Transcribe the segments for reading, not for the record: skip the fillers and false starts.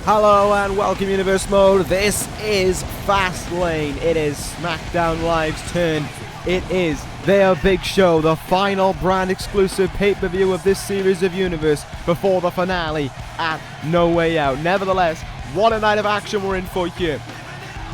Hello and welcome Universe Mode. This is Fastlane. It is SmackDown Live's turn. It is their big show, the final brand exclusive pay-per-view of this series of Universe before the finale at No Way Out. Nevertheless, what a night of action we're in for here.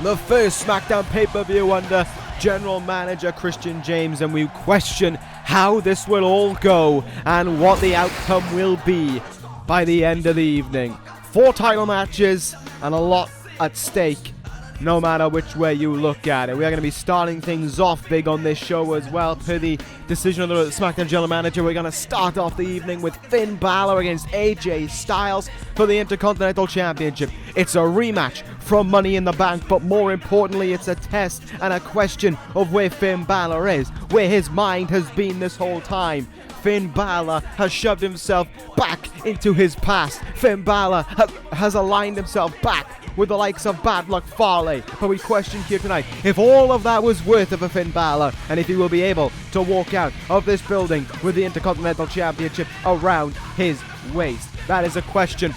The first SmackDown pay-per-view under General Manager Christian James, and we question how this will all go and what the outcome will be by the end of the evening. 4 title matches and a lot at stake, no matter which way you look at it. We are going to be starting things off big on this show as well. Per the decision of the SmackDown General Manager, we're going to start off the evening with Finn Bálor against AJ Styles for the Intercontinental Championship. It's a rematch from Money in the Bank, but more importantly, it's a test and a question of where Finn Bálor is, where his mind has been this whole time. Finn Bálor has shoved himself back into his past. Finn Bálor has aligned himself back with the likes of Bad Luck Fale. But we question here tonight if all of that was worth it for Finn Bálor, and if he will be able to walk out of this building with the Intercontinental Championship around his waist. That is a question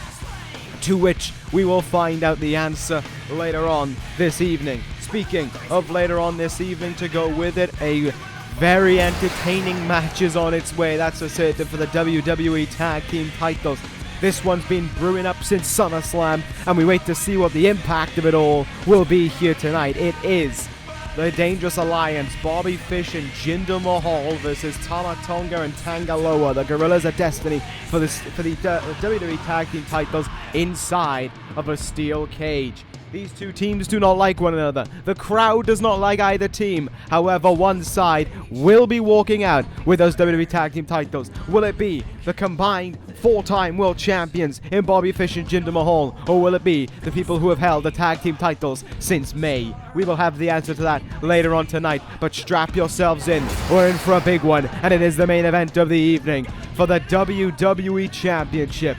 to which we will find out the answer later on this evening. Speaking of later on this evening, to go with it, a very entertaining match is on its way, that's for certain, for the WWE Tag Team titles. This one's been brewing up since SummerSlam, and we wait to see what the impact of it all will be here tonight. It is the Dangerous Alliance, Bobby Fish and Jinder Mahal versus Tama Tonga and Tangaloa, the Gorillas of Destiny, for the WWE Tag Team titles inside of a steel cage. These two teams do not like one another. The crowd does not like either team. However, one side will be walking out with those WWE Tag Team titles. Will it be the combined 4-time world champions in Bobby Fish and Jinder Mahal, or will it be the people who have held the Tag Team titles since May? We will have the answer to that later on tonight, but strap yourselves in. We're in for a big one, and it is the main event of the evening for the WWE Championship.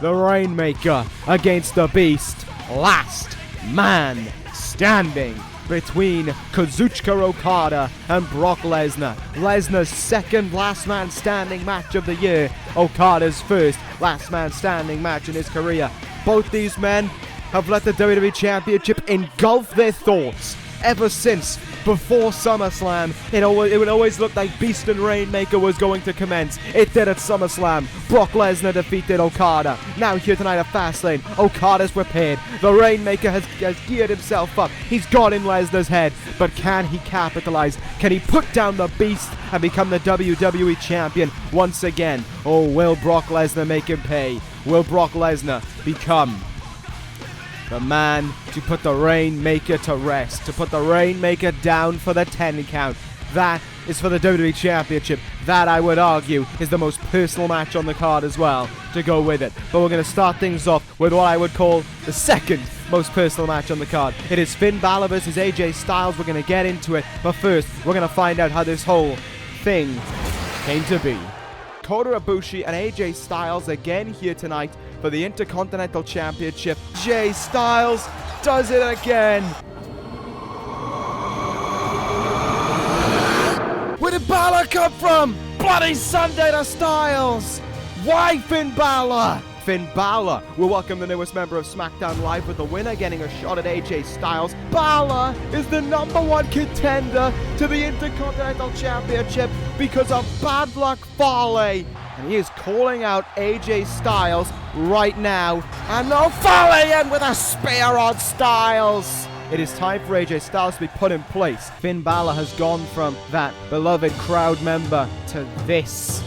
The Rainmaker against the Beast. Last man standing between Kazuchika Okada and Brock Lesnar. Lesnar's second last man standing match of the year. Okada's first last man standing match in his career. Both these men have let the WWE Championship engulf their thoughts ever since before SummerSlam. It would always look like Beast and Rainmaker was going to commence. It did at SummerSlam. Brock Lesnar defeated Okada. Now here tonight at Fastlane, Okada's prepared. The Rainmaker has geared himself up. He's got in Lesnar's head. But can he capitalize? Can he put down the Beast and become the WWE Champion once again? Or will Brock Lesnar make him pay? Will Brock Lesnar become the man to put the Rainmaker to rest, to put the Rainmaker down for the 10 count? That is for the WWE Championship. That, I would argue, is the most personal match on the card as well, to go with it. But we're going to start things off with what I would call the second most personal match on the card. It is Finn Bálor versus AJ Styles. We're going to get into it, but first, we're going to find out how this whole thing came to be. Kota Ibushi and AJ Styles again here tonight for the Intercontinental Championship. AJ Styles does it again. Where did Bálor come from? Bloody Sunday to Styles. Why Finn Bálor? Finn Bálor will welcome the newest member of SmackDown Live, with the winner getting a shot at AJ Styles. Bálor is the #1 contender to the Intercontinental Championship because of Bad Luck Fale. And he is calling out AJ Styles right now. And no, Fale in with a spear on Styles. It is time for AJ Styles to be put in place. Finn Bálor has gone from that beloved crowd member to this.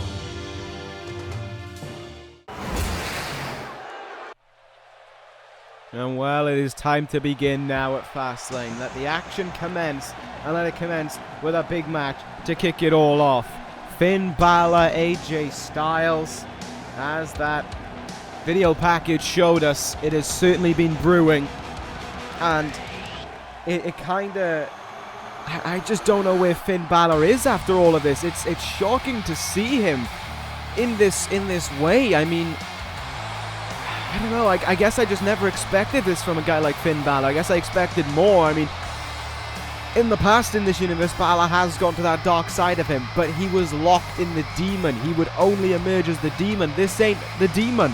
And well, it is time to begin now at Fastlane. Let the action commence, and let it commence with a big match to kick it all off. Finn Bálor, AJ Styles. As that video package showed us, it has certainly been brewing. And it kind of... I just don't know where Finn Bálor is after all of this. It's shocking to see him in this way. I mean, I don't know, I guess I just never expected this from a guy like Finn Bálor. I guess I expected more. I mean, in the past in this universe, Bálor has gone to that dark side of him, but he was locked in the demon. He would only emerge as the demon. This ain't the demon.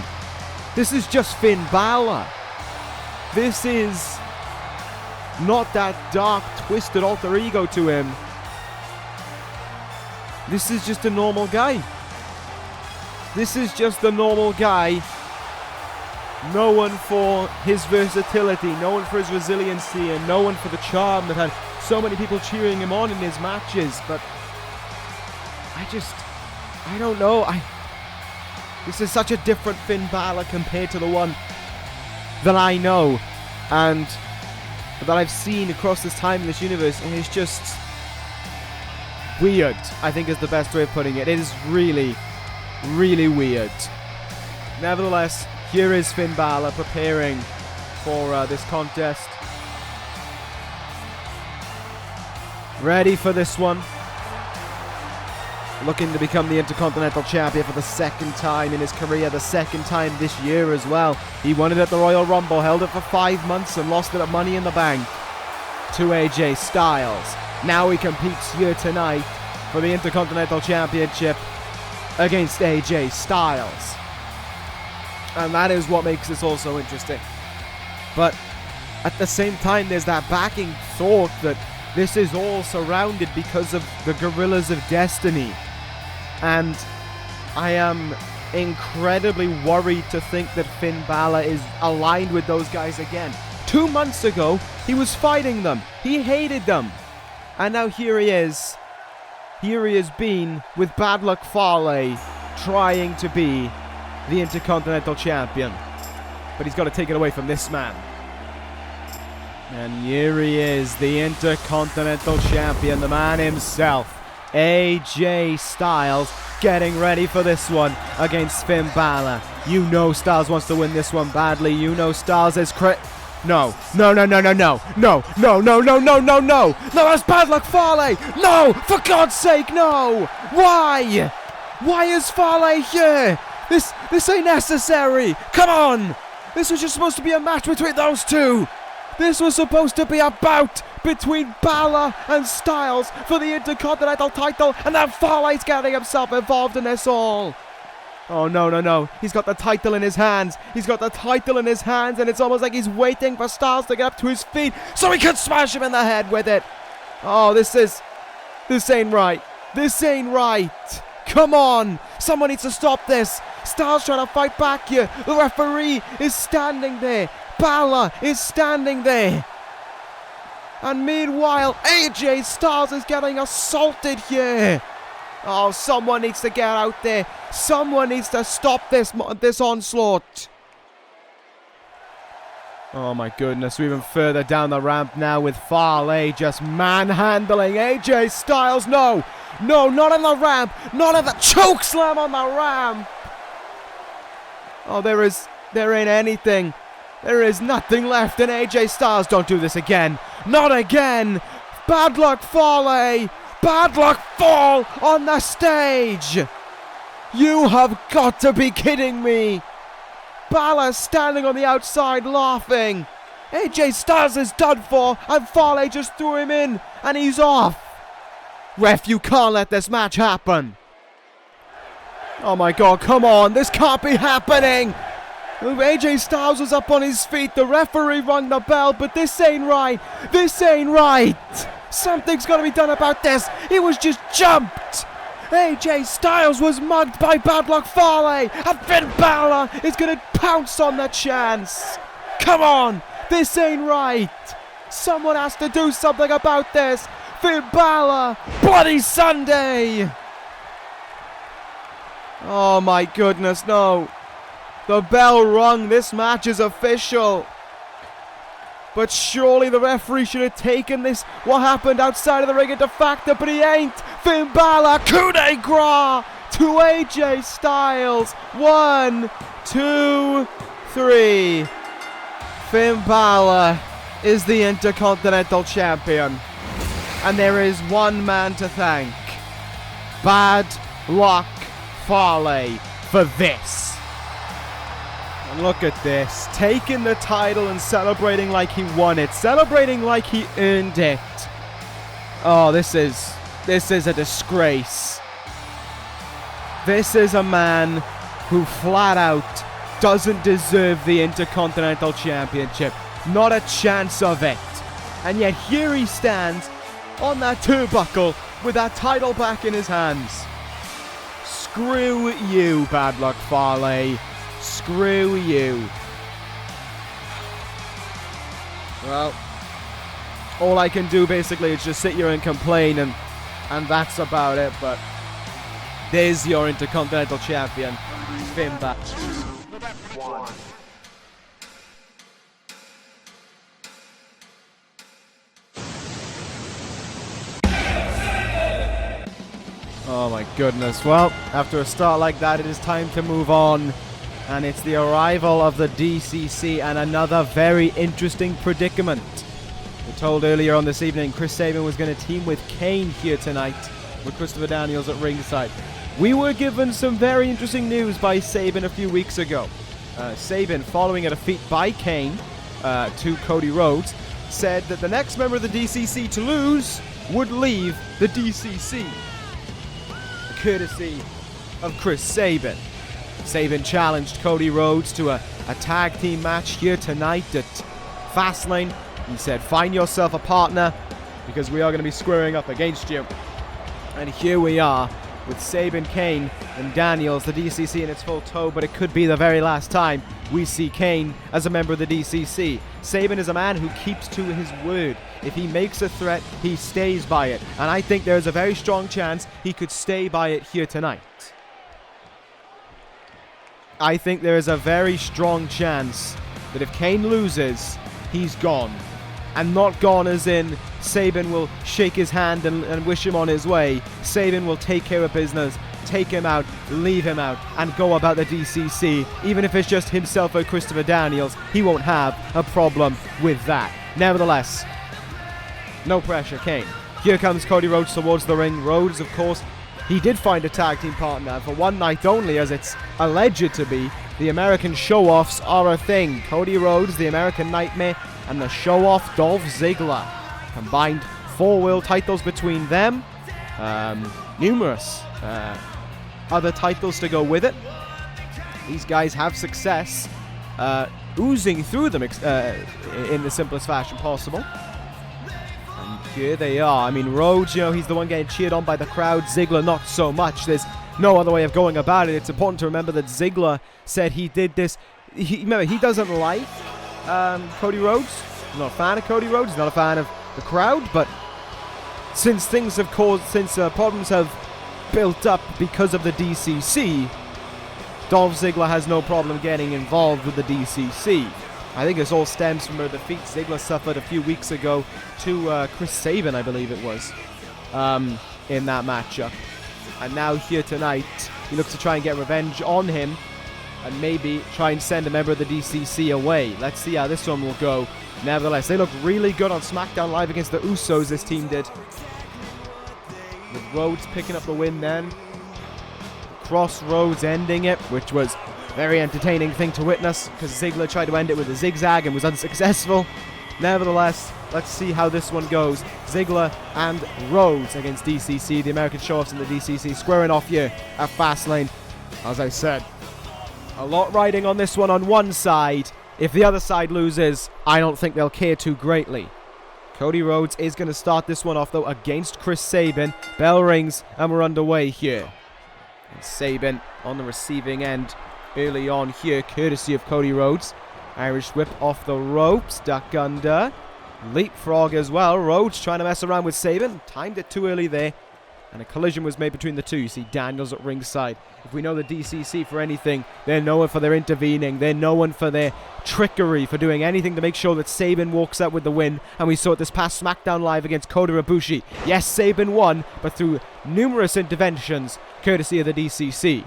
This is just Finn Bálor. This is not that dark, twisted alter ego to him. This is just a normal guy. This is just a normal guy. Known for his versatility, known for his resiliency, and known for the charm that had so many people cheering him on in his matches. But I don't know. This is such a different Finn Balor compared to the one that I know and that I've seen across this time in this universe, and it's just weird, I think is the best way of putting it. It is really, really weird. Nevertheless, here is Finn Balor preparing for this contest. Ready for this one. Looking to become the Intercontinental Champion for the second time in his career, the second time this year as well. He won it at the Royal Rumble, held it for 5 months and lost it at Money in the Bank to AJ Styles. Now he competes here tonight for the Intercontinental Championship against AJ Styles. And that is what makes this all so interesting. But at the same time, there's that backing thought that this is all surrounded because of the Gorillas of Destiny. And I am incredibly worried to think that Finn Balor is aligned with those guys again. 2 months ago, he was fighting them. He hated them. And now here he is. Here he has been with Bad Luck Fale trying to be the Intercontinental Champion. But he's got to take it away from this man. And here he is, the Intercontinental Champion, the man himself, AJ Styles, getting ready for this one against Finn Balor. You know Styles wants to win this one badly. You know Styles is No, that's Bad Luck Fale. No, for God's sake, no. Why? Why is Fale here? This ain't necessary. Come on. This was just supposed to be a match between those two. This was supposed to be a bout between Balor and Styles for the Intercontinental title, and then Fale's getting himself involved in this all. Oh, no. He's got the title in his hands. He's got the title in his hands, and it's almost like he's waiting for Styles to get up to his feet so he can smash him in the head with it. Oh, this ain't right. This ain't right. Come on. Someone needs to stop this. Styles trying to fight back here. The referee is standing there. Balor is standing there. And meanwhile, AJ Styles is getting assaulted here. Oh, someone needs to get out there. Someone needs to stop this onslaught. Oh my goodness, we're even further down the ramp now with Fale just manhandling AJ Styles. No, not on the ramp. Not on the choke slam on the ramp. Oh, there ain't anything. There is nothing left in AJ Styles. Don't do this again. Not again. Bad Luck Fale. Bad Luck Fall on the stage. You have got to be kidding me. Balor standing on the outside laughing. AJ Styles is done for, and Fale just threw him in, and he's off. Ref, you can't let this match happen. Oh my God, come on. This can't be happening. AJ Styles was up on his feet. The referee rung the bell, but this ain't right. This ain't right. Something's got to be done about this. He was just jumped. AJ Styles was mugged by Bad Luck Fale, and Finn Balor is going to pounce on the chance. Come on. This ain't right. Someone has to do something about this. Finn Balor, Bloody Sunday. Oh my goodness, no. The bell rung. This match is official. But surely the referee should have taken this, what happened outside of the ring, into factor, but he ain't. Finn Balor, coup de grace to AJ Styles. 1, 2, 3. Finn Balor is the Intercontinental Champion. And there is one man to thank. Bad Luck Fale for this. And look at this, taking the title and celebrating like he won it, celebrating like he earned it. Oh, this is a disgrace. This is a man who flat out doesn't deserve the Intercontinental Championship. Not a chance of it. And yet here he stands on that turnbuckle with that title back in his hands. Screw you, Bad Luck Fale. Screw you. Well, all I can do basically is just sit here and complain, and that's about it. But there's your Intercontinental Champion, Finn Balor. Oh my goodness. Well, after a start like that, it is time to move on. And it's the arrival of the D.C.C. and another very interesting predicament. We're told earlier on this evening Chris Sabin was going to team with Kane here tonight, with Christopher Daniels at ringside. We were given some very interesting news by Sabin a few weeks ago. Sabin, following a defeat by Kane to Cody Rhodes, said that the next member of the D.C.C. to lose would leave the D.C.C. courtesy of Chris Sabin. Sabin challenged Cody Rhodes to a tag team match here tonight at Fastlane. He said, find yourself a partner because we are going to be squaring up against you. And here we are with Sabin, Kane, and Daniels, the D.C.C. in its full tow, but it could be the very last time we see Kane as a member of the D.C.C. Sabin is a man who keeps to his word. If he makes a threat, he stays by it. And I think there's a very strong chance he could stay by it here tonight. I think there is a very strong chance that if Kane loses, he's gone. And not gone as in Sabin will shake his hand and wish him on his way. Sabin will take care of business, take him out, leave him out, and go about the D.C.C. Even if it's just himself or Christopher Daniels, he won't have a problem with that. Nevertheless, no pressure, Kane. Here comes Cody Rhodes towards the ring. Rhodes, of course, he did find a tag team partner for one night only, as it's alleged to be. The American Showoffs are a thing. Cody Rhodes, the American Nightmare, and the Showoff Dolph Ziggler. Combined 4 world titles between them. Numerous other titles to go with it. These guys have success oozing through them in the simplest fashion possible. Here they are. I mean, Rhodes, he's the one getting cheered on by the crowd. Ziggler, not so much. There's no other way of going about it. It's important to remember that Ziggler said he did this. Remember, he doesn't like Cody Rhodes. He's not a fan of Cody Rhodes. He's not a fan of the crowd. But since problems have built up because of the D.C.C., Dolph Ziggler has no problem getting involved with the D.C.C. I think this all stems from a defeat Ziggler suffered a few weeks ago to Chris Sabin, I believe it was, in that matchup. And now here tonight, he looks to try and get revenge on him and maybe try and send a member of the D.C.C. away. Let's see how this one will go. Nevertheless, they look really good on SmackDown Live against the Usos, this team did. With Rhodes picking up the win then. Crossroads ending it, which was very entertaining thing to witness because Ziggler tried to end it with a zigzag and was unsuccessful. Nevertheless, let's see how this one goes. Ziggler and Rhodes against D.C.C. The American Showoffs and the D.C.C. squaring off here at Fastlane. As I said, a lot riding on this one on one side. If the other side loses, I don't think they'll care too greatly. Cody Rhodes is going to start this one off, though, against Chris Sabin. Bell rings, and we're underway here. And Sabin on the receiving end early on here, courtesy of Cody Rhodes. Irish whip off the ropes, duck under. Leapfrog as well. Rhodes trying to mess around with Sabin. Timed it too early there. And a collision was made between the two. You see Daniels at ringside. If we know the D.C.C. for anything, they're known for their intervening. They're known for their trickery, for doing anything to make sure that Sabin walks out with the win. And we saw it this past SmackDown Live against Kota Ibushi. Yes, Sabin won, but through numerous interventions, courtesy of the D.C.C.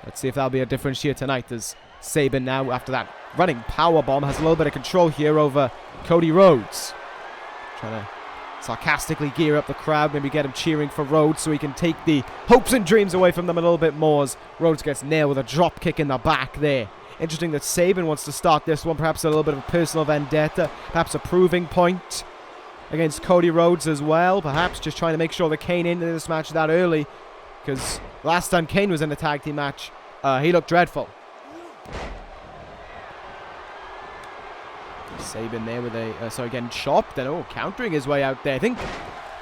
Let's see if that'll be a difference here tonight, as Sabin now, after that running powerbomb, has a little bit of control here over Cody Rhodes. Trying to sarcastically gear up the crowd, maybe get him cheering for Rhodes so he can take the hopes and dreams away from them a little bit more, as Rhodes gets nailed with a drop kick in the back there. Interesting that Sabin wants to start this one, perhaps a little bit of a personal vendetta, perhaps a proving point against Cody Rhodes as well, perhaps just trying to make sure that Kane into this match that early, because last time Kane was in a tag team match, he looked dreadful. Sabin there with a, getting chopped and countering his way out there.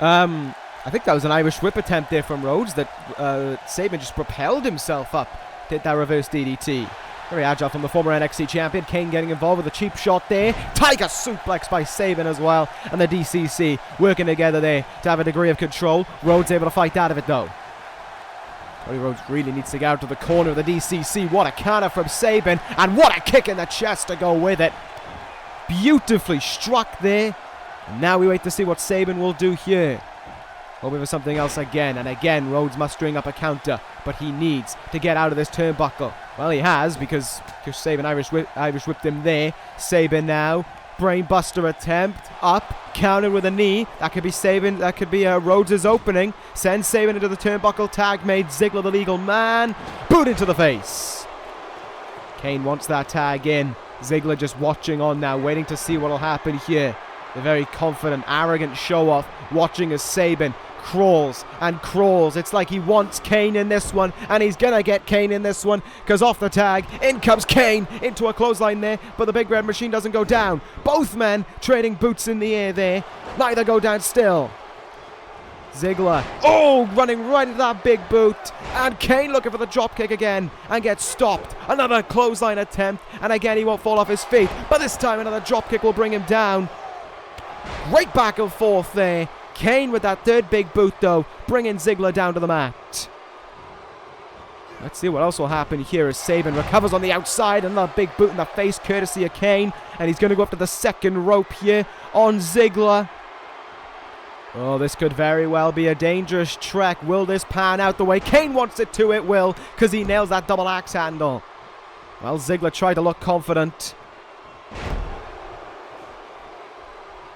I think that was an Irish whip attempt there from Rhodes that Sabin just propelled himself up, did that reverse DDT. Very agile from the former NXT champion. Kane getting involved with a cheap shot there. Tiger suplex by Sabin as well. And the D.C.C working together there to have a degree of control. Rhodes able to fight out of it though. Cody Rhodes really needs to get out to the corner of the D.C.C. What a counter from Sabin. And what a kick in the chest to go with it. Beautifully struck there. And now we wait to see what Sabin will do here. Hoping for something else again. And again, Rhodes mustering up a counter. But he needs to get out of this turnbuckle. Well, he has, because Sabin Irish whipped him there. Sabin now. Brainbuster attempt. Up. Countered with a knee. That could be Sabin. That could be Rhodes' opening. Sends Sabin into the turnbuckle. Tag made. Ziggler the legal man. Boot into the face. Kane wants that tag in. Ziggler just watching on now. Waiting to see what will happen here. The very confident, arrogant show-off. Watching as Sabin crawls and crawls. It's like he wants Kane in this one, and he's gonna get Kane in this one, because off the tag, in comes Kane into a clothesline there, but the big red machine doesn't go down. Both men trading boots in the air there. Neither go down still. Ziggler, running right into that big boot, and Kane looking for the dropkick again, and gets stopped. Another clothesline attempt, and again he won't fall off his feet, but this time another dropkick will bring him down. Great back and forth there. Kane with that third big boot though, bringing Ziggler down to the mat. Let's see what else will happen here as Sabin recovers on the outside. Another big boot in the face courtesy of Kane. And he's going to go up to the second rope here on Ziggler. Oh, this could very well be a dangerous trek. Will this pan out the way Kane wants it to? It will, because he nails that double axe handle. Well, Ziggler tried to look confident.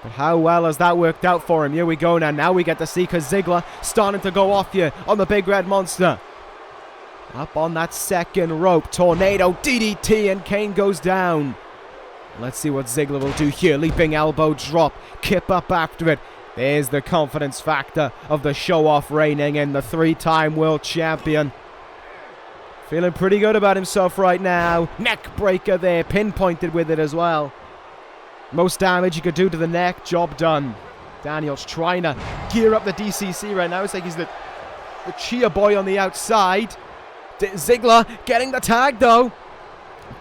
But how well has that worked out for him? Here we go now. Now we get to see Ziggler starting to go off here on the big red monster. Up on that second rope. Tornado DDT and Kane goes down. Let's see what Ziggler will do here. Leaping elbow drop. Kip up after it. There's the confidence factor of the show-off reigning in the three-time world champion. Feeling pretty good about himself right now. Neck breaker there. Pinpointed with it as well. Most damage you could do to the neck, job done. Daniel's trying to gear up the D.C.C right now. It's like he's the cheer boy on the outside. Ziggler getting the tag though.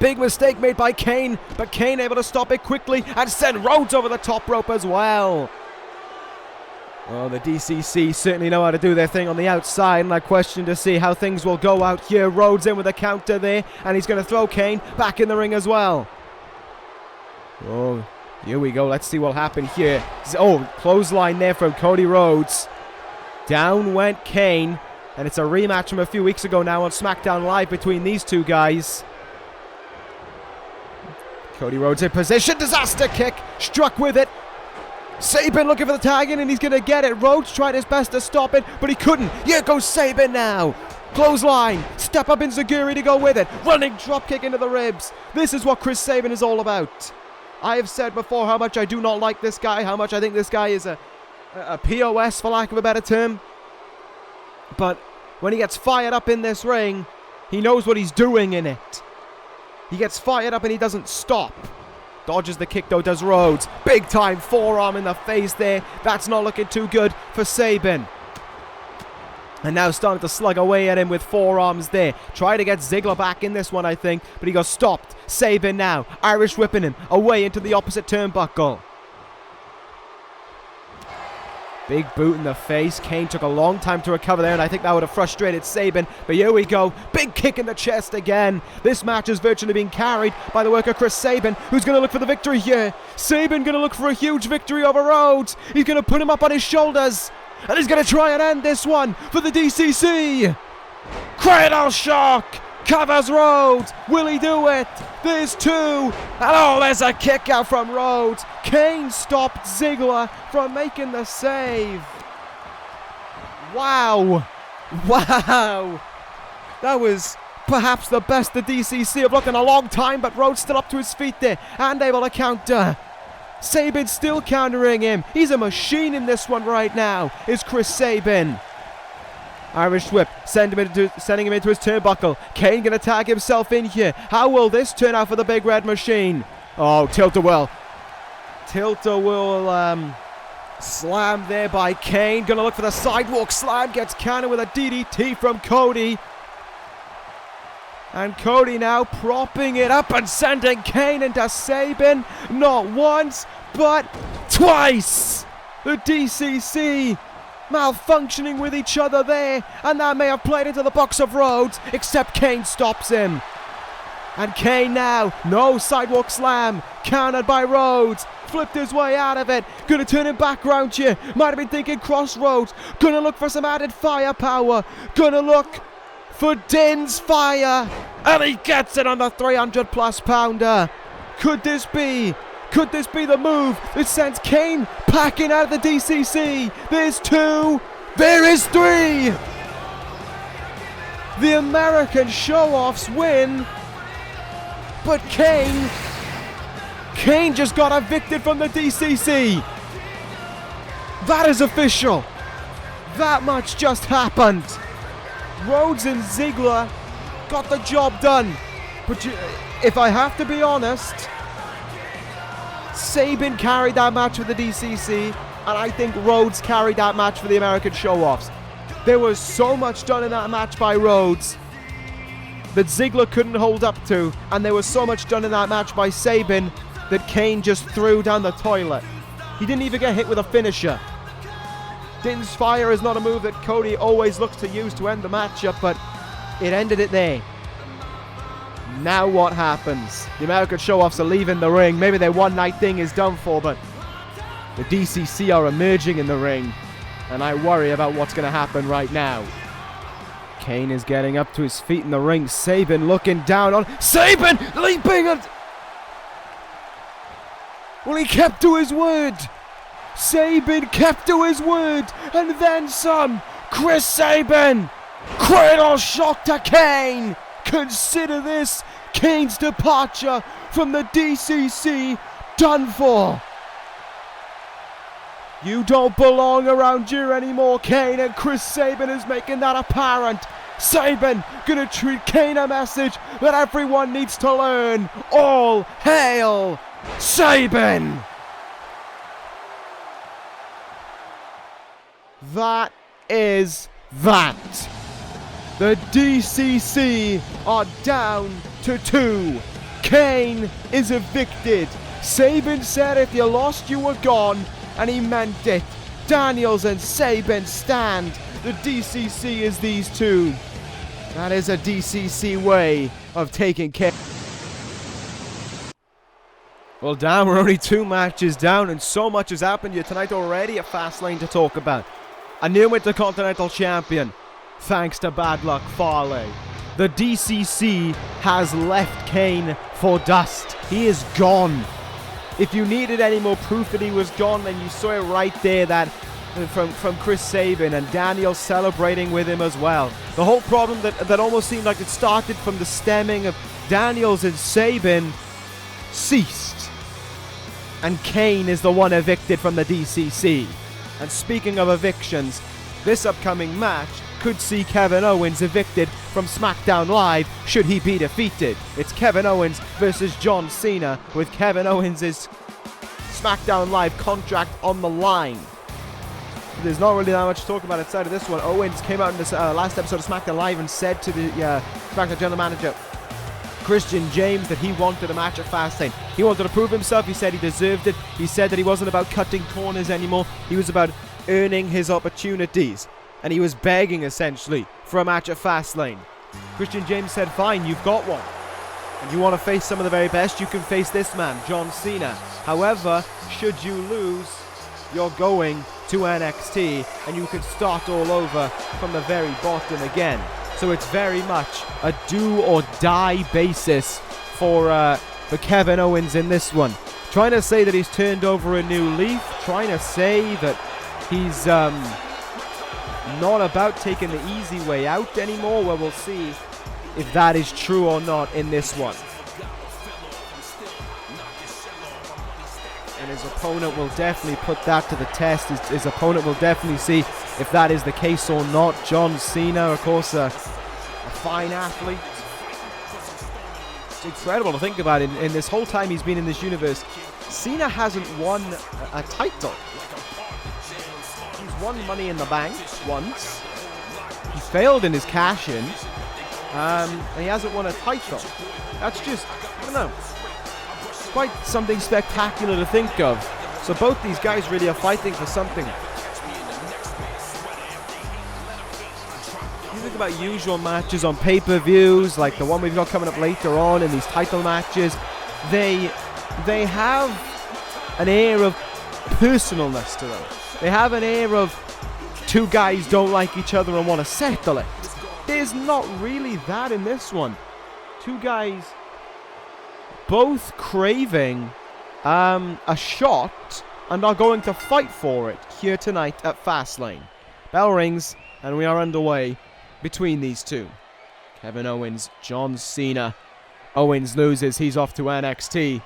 Big mistake made by Kane, but Kane able to stop it quickly and send Rhodes over the top rope as well. Well, the D.C.C certainly know how to do their thing on the outside, and I question to see how things will go out here. Rhodes in with a counter there, and he's going to throw Kane back in the ring as well. Oh, here we go. Let's see what will happen here. Clothesline there from Cody Rhodes. Down went Kane. And it's a rematch from a few weeks ago now on SmackDown Live between these two guys. Cody Rhodes in position. Disaster kick. Struck with it. Sabin looking for the tag in, and he's going to get it. Rhodes tried his best to stop it, but he couldn't. Here goes Sabin now. Clothesline. Step up Enziguri to go with it. Running drop kick into the ribs. This is what Chris Sabin is all about. I have said before how much I do not like this guy, how much I think this guy is a POS, for lack of a better term. But when he gets fired up in this ring, he knows what he's doing in it. He gets fired up and he doesn't stop. Dodges the kick though, does Rhodes. Big time forearm in the face there. That's not looking too good for Sabin. And now starting to slug away at him with forearms there. Try to get Ziggler back in this one, I think. But he got stopped. Sabin now. Irish whipping him away into the opposite turnbuckle. Big boot in the face. Kane took a long time to recover there, and I think that would have frustrated Sabin. But here we go. Big kick in the chest again. This match is virtually being carried by the worker Chris Sabin, who's going to look for the victory here. Sabin going to look for a huge victory over Rhodes. He's going to put him up on his shoulders. And he's going to try and end this one for the D.C.C. Cradle shock. Covers Rhodes. Will he do it? There's two. And there's a kick out from Rhodes. Kane stopped Ziggler from making the save. Wow. Wow. That was perhaps the best the D.C.C have looked in a long time, but Rhodes still up to his feet there and able to counter. Sabin still countering him. He's a machine in this one right now, is Chris Sabin. Irish whip, sending him into his turnbuckle. Kane going to tag himself in here. How will this turn out for the big red machine? Oh, tilt-a-whirl. Tilt-a-whirl slam there by Kane. Gonna look for the sidewalk slam. Gets countered with a DDT from Cody. And Cody now propping it up and sending Kane into Sabin. Not once, but twice. The D.C.C. malfunctioning with each other there. And that may have played into the box of Rhodes, except Kane stops him. And Kane now, no sidewalk slam, countered by Rhodes, flipped his way out of it, gonna turn him back round here, might have been thinking crossroads, gonna look for some added firepower, gonna look for Din's fire, and he gets it on the 300 plus pounder. Could this be the move that sends Kane packing out of the D.C.C? There's 2, there is 3! The American Showoffs win. But Kane just got evicted from the D.C.C. That is official. That much just happened. Rhodes and Ziggler got the job done. But if I have to be honest, Sabin carried that match for the D.C.C. and I think Rhodes carried that match for the American Showoffs. There was so much done in that match by Rhodes that Ziggler couldn't hold up to, and there was so much done in that match by Sabin that Kane just threw down the toilet. He didn't even get hit with a finisher. Din's fire is not a move that Cody always looks to use to end the matchup, but it ended it there. Now what happens? The American Showoffs are leaving the ring. Maybe their one night thing is done for, but the D.C.C. are emerging in the ring, and I worry about what's going to happen right now. Kane is getting up to his feet in the ring. Sabin looking down on... Sabin leaping and... Well, he kept to his word. Sabin kept to his word. And then some. Chris Sabin. Cradle shock to Kane. Consider this. Kane's departure from the D.C.C. done for. You don't belong around here anymore, Kane, and Chris Sabin is making that apparent. Sabin gonna treat Kane a message that everyone needs to learn. All hail Sabin! That is that. The D.C.C. are down to 2. Kane is evicted. Sabin said if you lost, you were gone. And he meant it. Daniels and Sabin stand. The D.C.C. is these 2. That is a D.C.C. way of taking care. Well, Dan, we're only 2 matches down, and so much has happened here tonight already at Fastlane to talk about. A new Intercontinental Champion, thanks to bad luck Fale. The D.C.C. has left Kane for dust. He is gone. If you needed any more proof that he was gone, then you saw it right there, that from Chris Sabin, and Daniel celebrating with him as well. The whole problem that almost seemed like it started from the stemming of Daniels and Sabin ceased. And Kane is the one evicted from the D.C.C. And speaking of evictions, this upcoming match could see Kevin Owens evicted from SmackDown Live should he be defeated. It's Kevin Owens versus John Cena, with Kevin Owens' SmackDown Live contract on the line. There's not really that much to talk about outside of this one. Owens came out in this last episode of SmackDown Live and said to the SmackDown General Manager Christian James that he wanted a match at Fastlane. He wanted to prove himself. He said he deserved it. He said that he wasn't about cutting corners anymore. He was about earning his opportunities. And he was begging, essentially, for a match at Fastlane. Christian James said, fine, you've got one. And you want to face some of the very best, you can face this man, John Cena. However, should you lose, you're going to NXT, and you can start all over from the very bottom again. So it's very much a do-or-die basis for Kevin Owens in this one. Trying to say that he's turned over a new leaf, trying to say that he's... not about taking the easy way out anymore. Well, we'll see if that is true or not in this one. And his opponent will definitely put that to the test. His opponent will definitely see if that is the case or not. John Cena, of course, a fine athlete. It's incredible to think about. In this whole time he's been in this universe, Cena hasn't won a title. He's won Money in the Bank once. He failed in his cash-in. And he hasn't won a title. That's just, I don't know, quite something spectacular to think of. So both these guys really are fighting for something. You think about usual matches on pay-per-views, like the one we've got coming up later on in these title matches, they have an air of personalness to them. They have an air of two guys don't like each other and want to settle it. There's not really that in this one. Two guys both craving a shot and are going to fight for it here tonight at Fastlane. Bell rings and we are underway between these two. Kevin Owens, John Cena. Owens loses, he's off to NXT.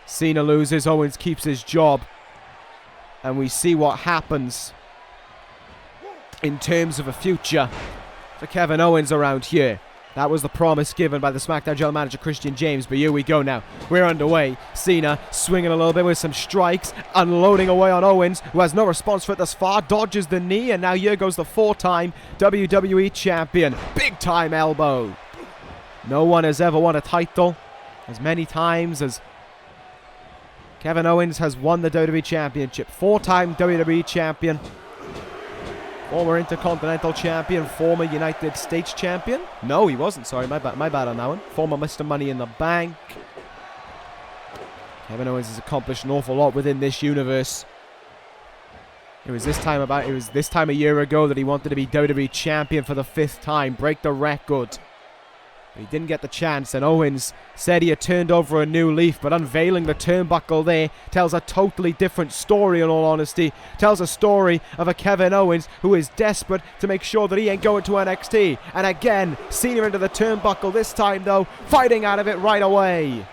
Cena loses, Owens keeps his job. And we see what happens in terms of a future for Kevin Owens around here. That was the promise given by the SmackDown General Manager Christian James, but here we go now. We're underway. Cena swinging a little bit with some strikes, unloading away on Owens, who has no response for it thus far, dodges the knee, and now here goes the 4-time WWE Champion. Big time elbow. No one has ever won a title as many times as Kevin Owens has won the WWE Championship. 4-time WWE Champion. Former Intercontinental Champion, former United States Champion. No, he wasn't. Sorry, my bad on that one. Former Mr. Money in the Bank. Kevin Owens has accomplished an awful lot within this universe. It was this time a year ago that he wanted to be WWE Champion for the 5th time, break the record. But he didn't get the chance, and Owens said he had turned over a new leaf, but unveiling the turnbuckle there tells a totally different story, in all honesty. Tells a story of a Kevin Owens who is desperate to make sure that he ain't going to NXT. And again, Cena into the turnbuckle, this time though, fighting out of it right away.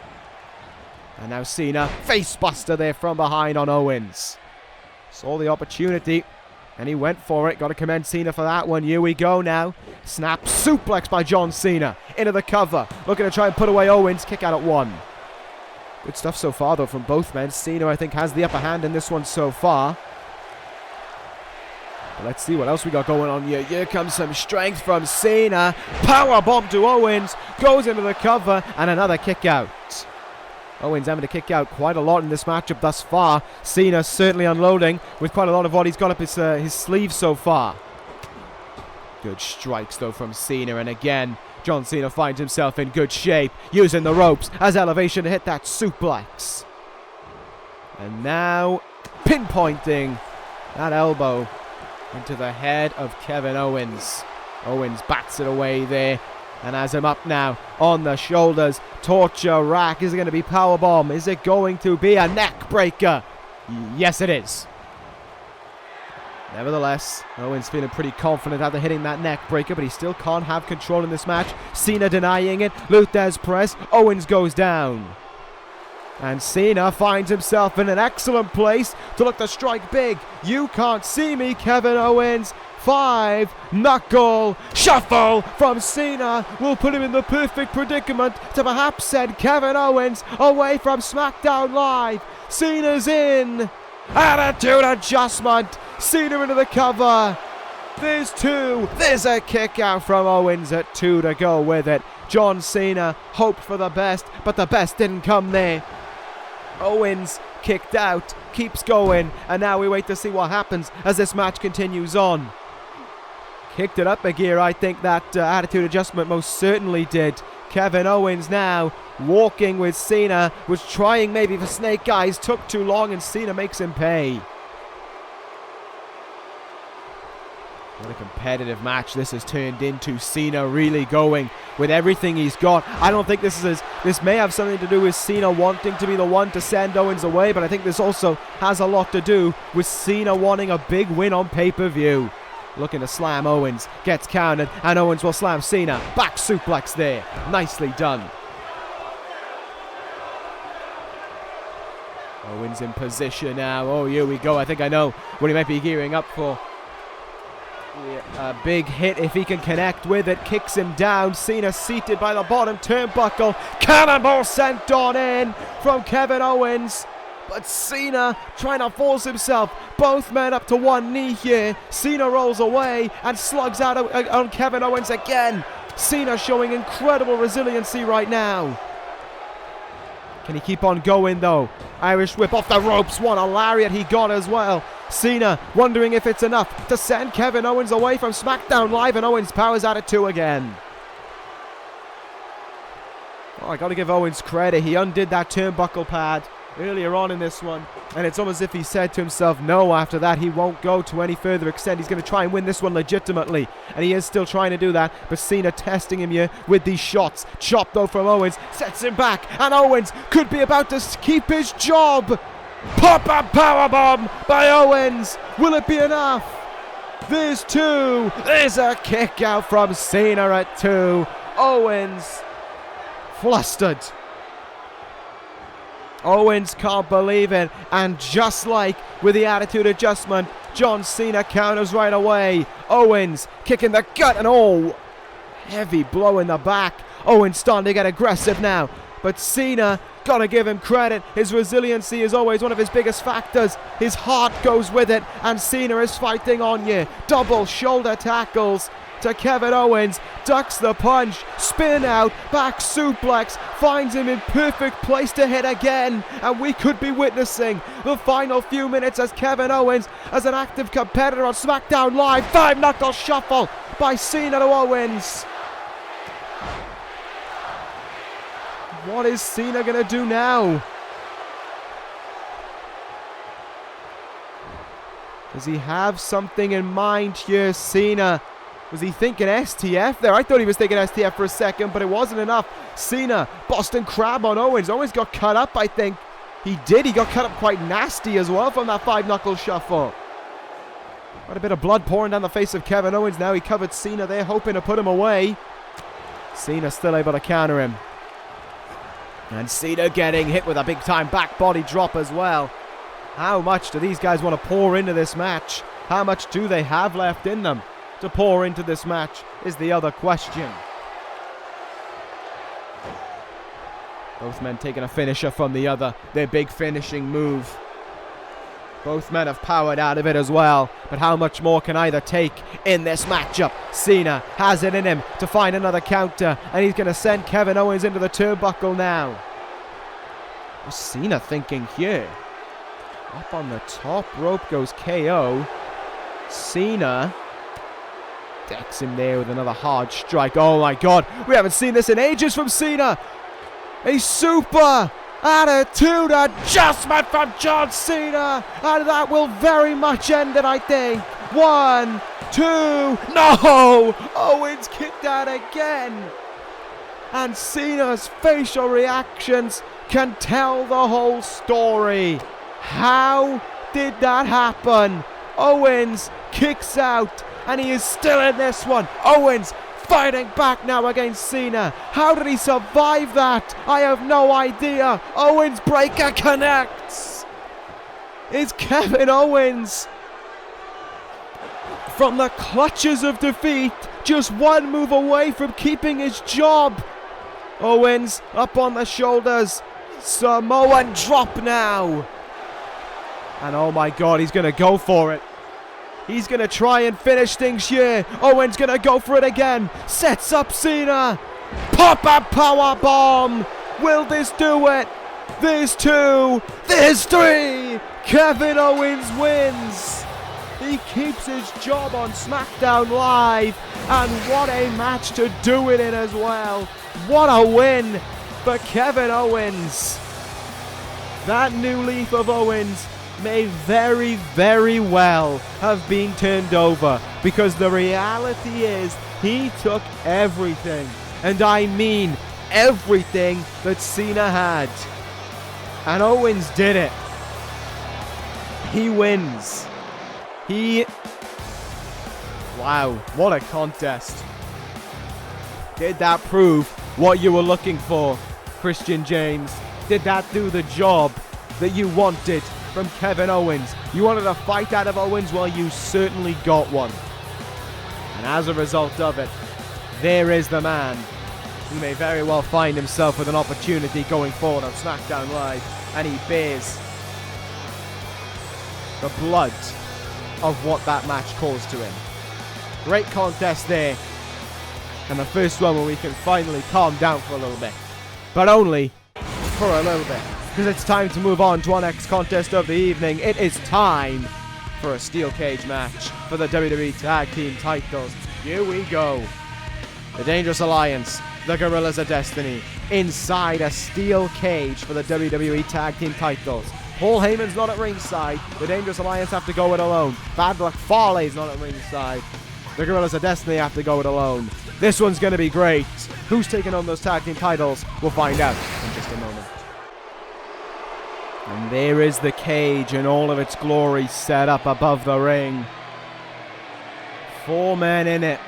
And now Cena, facebuster there from behind on Owens. Saw the opportunity, and he went for it. Got to commend Cena for that one. Here we go now. Snap suplex by John Cena. Into the cover. Looking to try and put away Owens. Kick out at 1. Good stuff so far, though, from both men. Cena, I think, has the upper hand in this one so far. But let's see what else we got going on here. Here comes some strength from Cena. Powerbomb to Owens. Goes into the cover. And another kick out. Owens having to kick out quite a lot in this matchup thus far. Cena certainly unloading with quite a lot of what he's got up his sleeve so far. Good strikes though from Cena, and again John Cena finds himself in good shape, using the ropes as elevation to hit that suplex. And now pinpointing that elbow into the head of Kevin Owens. Owens bats it away there. And has him up now on the shoulders. Torture rack. Is it going to be powerbomb? Is it going to be a neck breaker? Yes, it is. Nevertheless, Owens feeling pretty confident after hitting that neck breaker, but he still can't have control in this match. Cena denying it. Luthez press. Owens goes down. And Cena finds himself in an excellent place to look to strike big. You can't see me, Kevin Owens. 5 knuckle shuffle from Cena will put him in the perfect predicament to perhaps send Kevin Owens away from SmackDown Live. Cena's in. Attitude adjustment. Cena into the cover. There's 2. There's a kick out from Owens at 2 to go with it. John Cena hoped for the best, but the best didn't come there. Owens kicked out, keeps going, and now we wait to see what happens as this match continues on. Kicked it up a gear, I think that attitude adjustment most certainly did. Kevin Owens now walking with Cena, was trying maybe for snake eyes, took too long, and Cena makes him pay. What a competitive match this has turned into. Cena really going with everything he's got. I don't think this may have something to do with Cena wanting to be the one to send Owens away, but I think this also has a lot to do with Cena wanting a big win on pay-per-view. Looking to slam Owens, gets countered, and Owens will slam Cena. Back suplex there. Nicely done. Owens in position now. Oh, here we go. I think I know what he might be gearing up for. A big hit if he can connect with it. Kicks him down. Cena seated by the bottom turnbuckle. Cannonball sent on in from Kevin Owens. But Cena trying to force himself. Both men up to one knee here. Cena rolls away and slugs out on Kevin Owens again. Cena showing incredible resiliency right now. Can he keep on going though? Irish whip off the ropes. What a lariat he got as well. Cena wondering if it's enough to send Kevin Owens away from SmackDown Live, and Owens powers out at 2 again. Oh, I got to give Owens credit. He undid that turnbuckle pad earlier on in this one, and it's almost as if he said to himself, no, after that he won't go to any further extent. He's going to try and win this one legitimately, and he is still trying to do that, but Cena testing him here with these shots. Chop though from Owens, sets him back, and Owens could be about to keep his job. Pop-up powerbomb by Owens. Will it be enough? There's 2. There's a kick out from Cena at 2. Owens flustered. Owens can't believe it, and just like with the attitude adjustment, John Cena counters right away. Owens kicking the gut, and oh, heavy blow in the back. Owens starting to get aggressive now, but Cena, gotta give him credit. His resiliency is always one of his biggest factors. His heart goes with it, and Cena is fighting on you. Double shoulder tackles to Kevin Owens, ducks the punch, spin out, back suplex, finds him in perfect place to hit again, and we could be witnessing the final few minutes as Kevin Owens, as an active competitor on SmackDown Live. 5-knuckle shuffle by Cena to Owens. What is Cena gonna do now? Does he have something in mind here, Cena? Was he thinking STF there? I thought he was thinking STF for a second, but it wasn't enough. Cena, Boston Crab on Owens. Owens got cut up, I think. He did. He got cut up quite nasty as well from that 5-knuckle shuffle. Got a bit of blood pouring down the face of Kevin Owens now. He covered Cena there, hoping to put him away. Cena still able to counter him. And Cena getting hit with a big-time back body drop as well. How much do these guys want to pour into this match? How much do they have left in them to pour into this match is the other question. Both men taking a finisher from the other. Their big finishing move. Both men have powered out of it as well. But how much more can either take in this matchup? Cena has it in him to find another counter. And he's going to send Kevin Owens into the turnbuckle now. What's Cena thinking here? Up on the top rope goes KO. Cena decks him there with another hard strike. Oh my god, we haven't seen this in ages from Cena. A super attitude adjustment from John Cena, and that will very much end it, I think. 1, 2, no! Owens kicked out again. And Cena's facial reactions can tell the whole story. How did that happen? Owens kicks out, and he is still in this one. Owens fighting back now against Cena. How did he survive that? I have no idea. Owens breaker connects. It's Kevin Owens from the clutches of defeat, just one move away from keeping his job. Owens up on the shoulders. Samoan drop now. And oh my god, he's going to go for it. He's going to try and finish things here. Owens going to go for it again. Sets up Cena. Pop-up power bomb. Will this do it? There's 2. There's 3. Kevin Owens wins. He keeps his job on SmackDown Live. And what a match to do it in as well. What a win for Kevin Owens. That new leaf of Owens may very, very well have been turned over, because the reality is he took everything, and I mean everything, that Cena had, and Owens did it. He wins. Wow, what a contest. Did that prove what you were looking for, Christian James? Did that do the job that you wanted from Kevin Owens? You wanted a fight out of Owens? Well, you certainly got one. And as a result of it, there is the man who may very well find himself with an opportunity going forward on SmackDown Live, and he bears the blood of what that match caused to him. Great contest there. And the first one where we can finally calm down for a little bit. But only for a little bit. Because it's time to move on to our next contest of the evening. It is time for a steel cage match for the WWE Tag Team titles. Here we go. The Dangerous Alliance, the Guerrillas of Destiny, inside a steel cage for the WWE Tag Team titles. Paul Heyman's not at ringside. The Dangerous Alliance have to go it alone. Bad Luck Fale's not at ringside. The Guerrillas of Destiny have to go it alone. This one's going to be great. Who's taking on those tag team titles? We'll find out in just a moment. And there is the cage in all of its glory set up above the ring. 4 men in it.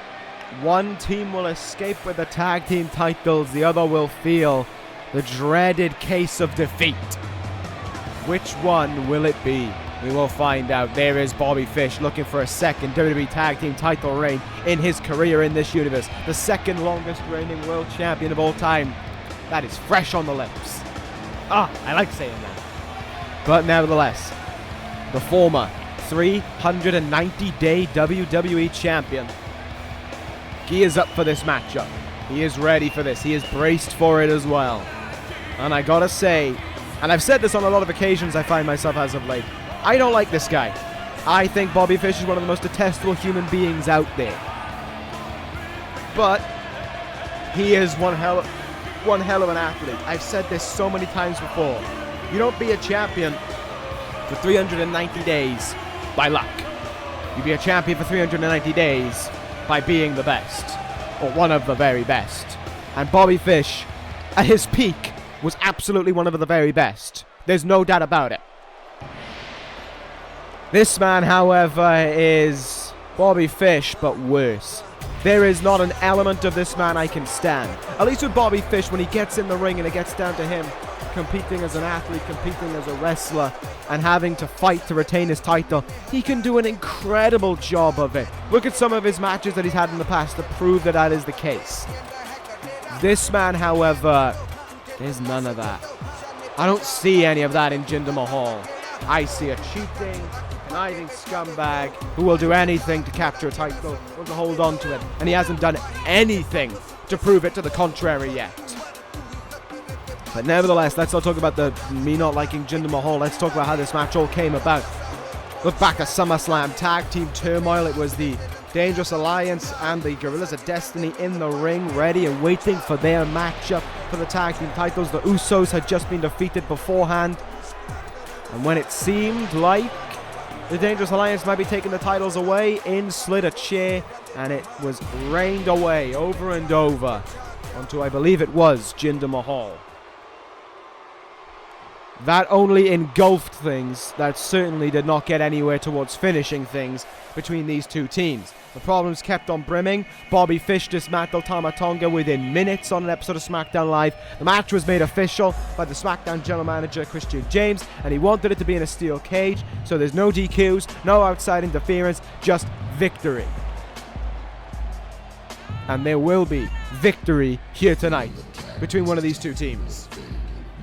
One team will escape with the tag team titles. The other will feel the dreaded case of defeat. Which one will it be? We will find out. There is Bobby Fish looking for a second WWE Tag Team title reign in his career in this universe. The second longest reigning world champion of all time. That is fresh on the lips. I like saying that. But nevertheless, the former 390-day WWE champion. He is up for this matchup. He is ready for this. He is braced for it as well. And I gotta say, and I've said this on a lot of occasions I find myself as of late, I don't like this guy. I think Bobby Fish is one of the most detestable human beings out there. But he is one hell of an athlete. I've said this so many times before. You don't be a champion for 390 days by luck. You be a champion for 390 days by being the best, or one of the very best. And Bobby Fish, at his peak, was absolutely one of the very best. There's no doubt about it. This man, however, is Bobby Fish, but worse. There is not an element of this man I can stand. At least with Bobby Fish, when he gets in the ring and it gets down to him competing as an athlete, competing as a wrestler, and having to fight to retain his title, he can do an incredible job of it. Look at some of his matches that he's had in the past to prove that that is the case. This man, however, there's none of that. I don't see any of that in Jinder Mahal. I see a cheating, conniving scumbag who will do anything to capture a title, will to hold on to it, and he hasn't done anything to prove it to the contrary yet. But nevertheless, let's not talk about me not liking Jinder Mahal. Let's talk about how this match all came about. Look back at SummerSlam, tag team turmoil. It was the Dangerous Alliance and the Guerrillas of Destiny in the ring, ready and waiting for their matchup for the tag team titles. The Usos had just been defeated beforehand. And when it seemed like the Dangerous Alliance might be taking the titles away, in slid a chair, and it was rained away over and over onto, I believe it was, Jinder Mahal. That only engulfed things. That certainly did not get anywhere towards finishing things between these two teams. The problems kept on brimming. Bobby Fish dismantled Tama Tonga within minutes on an episode of SmackDown Live. The match was made official by the SmackDown general manager, Christian James, and he wanted it to be in a steel cage, so there's no DQs, no outside interference, just victory. And there will be victory here tonight between one of these two teams.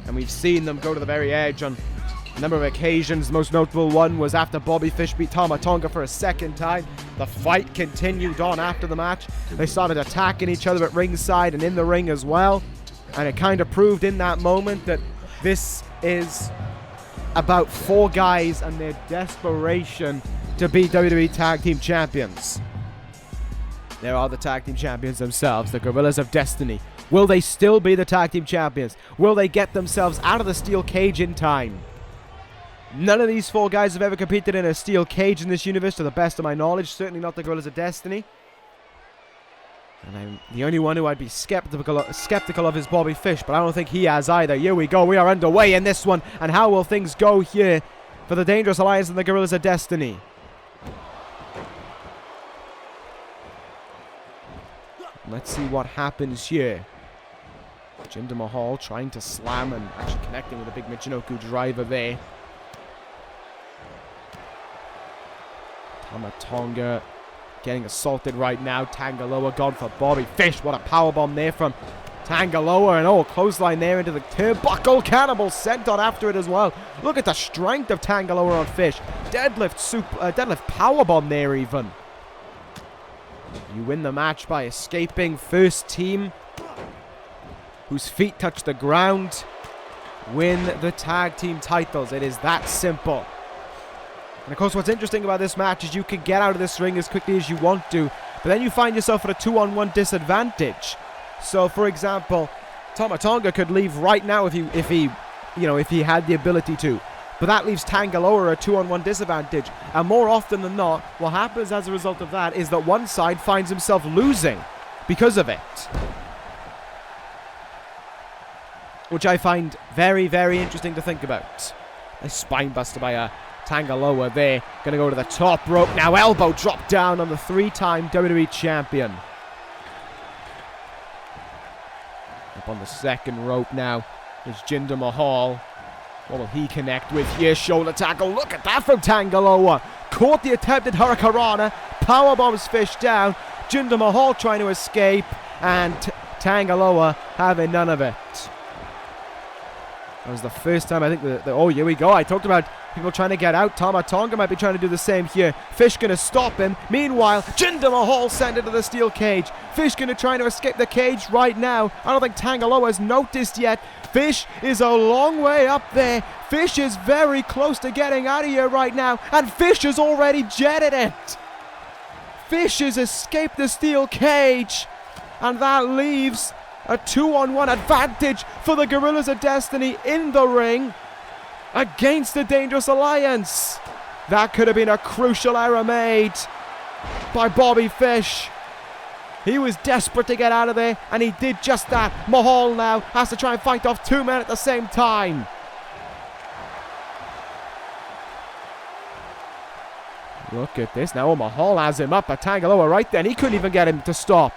And we've seen them go to the very edge on a number of occasions. The most notable one was after Bobby Fish beat Tama Tonga for a second time. The fight continued on after the match. They started attacking each other at ringside and in the ring as well. And it kind of proved in that moment that this is about 4 guys and their desperation to be WWE Tag Team Champions. There are the Tag Team Champions themselves, the Guerrillas of Destiny. Will they still be the Tag Team Champions? Will they get themselves out of the steel cage in time? None of these 4 guys have ever competed in a steel cage in this universe, to the best of my knowledge. Certainly not the Guerrillas of Destiny. And I'm the only one who I'd be skeptical of is Bobby Fish, but I don't think he has either. Here we go. We are underway in this one. And how will things go here for the Dangerous Alliance and the Guerrillas of Destiny? Let's see what happens here. Jinder Mahal trying to slam and actually connecting with a big Michinoku driver there. Tama Tonga getting assaulted right now. Tangaloa gone for Bobby Fish. What a powerbomb there from Tangaloa. And clothesline there into the turnbuckle. Cannibal sent on after it as well. Look at the strength of Tangaloa on Fish. deadlift powerbomb there even. You win the match by escaping. First team whose feet touch the ground win the tag team titles. It is that simple. And of course, what's interesting about this match is you can get out of this ring as quickly as you want to, but then you find yourself at a 2-on-1 disadvantage. So, for example, Tama Tonga could leave right now if he had the ability to. But that leaves Tanga Loa a 2-on-1 disadvantage. And more often than not, what happens as a result of that is that one side finds himself losing because of it. Which I find very, very interesting to think about. A spine buster by Tanga Loa there. Gonna go to the top rope now. Elbow drop down on the 3-time WWE champion. Up on the second rope now is Jinder Mahal. What will he connect with here? Shoulder tackle. Look at that from Tanga Loa. Caught the attempted Hurricanrana. Powerbombs Fish down. Jinder Mahal trying to escape. And Tanga Loa having none of it. That was the first time I think oh, here we go. I talked about people trying to get out. Tama Tonga might be trying to do the same here. Fish gonna stop him. Meanwhile, Jinder Mahal sent into the steel cage. Fish gonna try to escape the cage right now. I don't think Tanga Loa has noticed yet. Fish is a long way up there. Fish is very close to getting out of here right now. And Fish has already jetted it. Fish has escaped the steel cage. And that leaves a 2-on-1 advantage for the Gorillas of Destiny in the ring against the Dangerous Alliance. That could have been a crucial error made by Bobby Fish. He was desperate to get out of there, and he did just that. Mahal now has to try and fight off 2 men at the same time. Look at this now. Mahal has him up at Tanga Loa right then. He couldn't even get him to stop.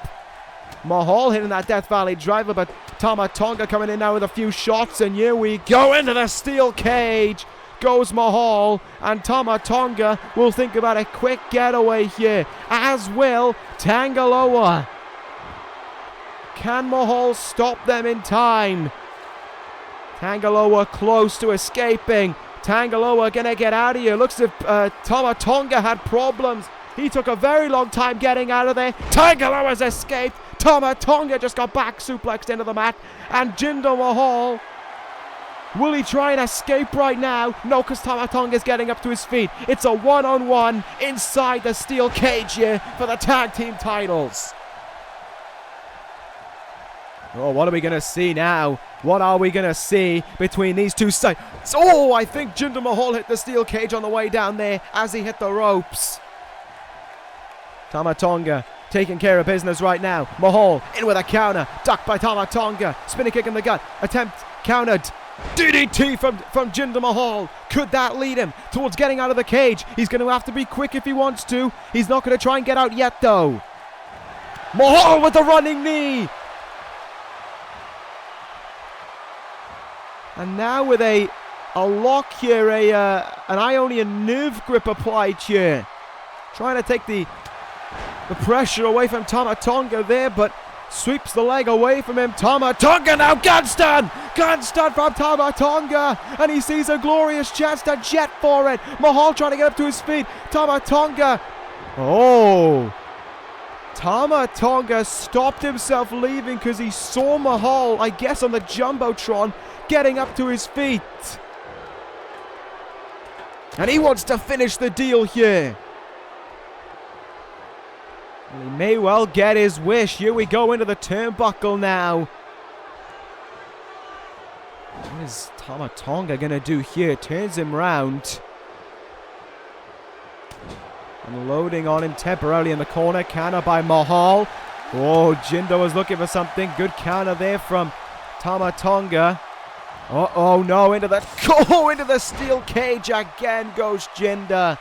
Mahal hitting that Death Valley driver, but Tama Tonga coming in now with a few shots, and here we go into the steel cage. Goes Mahal, and Tama Tonga will think about a quick getaway here, as will Tanga Loa. Can Mahal stop them in time? Tanga Loa close to escaping. Tanga Loa gonna get out of here. Looks as if Tama Tonga had problems. He took a very long time getting out of there. Tanga Loa's escaped. Tama Tonga just got back suplexed into the mat. And Jinder Mahal, will he try and escape right now? No, because Tama Tonga's getting up to his feet. It's a 1-on-1 inside the steel cage here for the tag team titles. Oh, what are we going to see now? What are we going to see between these two sides? Oh, I think Jinder Mahal hit the steel cage on the way down there as he hit the ropes. Tama Tonga taking care of business right now. Mahal in with a counter. Ducked by Tama Tonga. Spinning kick in the gut. Attempt countered. DDT from Jinder Mahal. Could that lead him towards getting out of the cage? He's going to have to be quick if he wants to. He's not going to try and get out yet, though. Mahal with the running knee. And now with a lock here, an Ionian nerve grip applied here. Trying to take the pressure away from Tama Tonga there, but sweeps the leg away from him. Tama Tonga now, gunstun! Gunstun from Tama Tonga! And he sees a glorious chance to jet for it. Mahal trying to get up to his feet. Tama Tonga. Oh! Tama Tonga stopped himself leaving because he saw Mahal, I guess on the Jumbotron, getting up to his feet. And he wants to finish the deal here. And he may well get his wish. Here we go into the turnbuckle now. What is Tama Tonga going to do here? Turns him round. Unloading on him temporarily in the corner. Counter by Mahal. Oh, Jinder was looking for something. Good counter there from Tama Tonga. Oh no, into the steel cage again goes Jinder.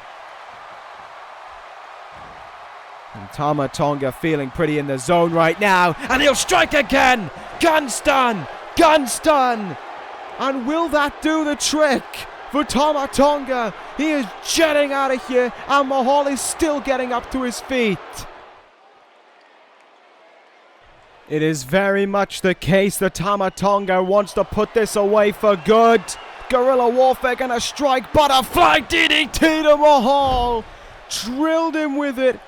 And Tama Tonga feeling pretty in the zone right now. And he'll strike again. Gun stun. Gun stun. And will that do the trick for Tama Tonga? He is jetting out of here. And Mahal is still getting up to his feet. It is very much the case that Tama Tonga wants to put this away for good. guerrilla warfare gonna strike? Butterfly DDT to Mahal. Drilled him with it.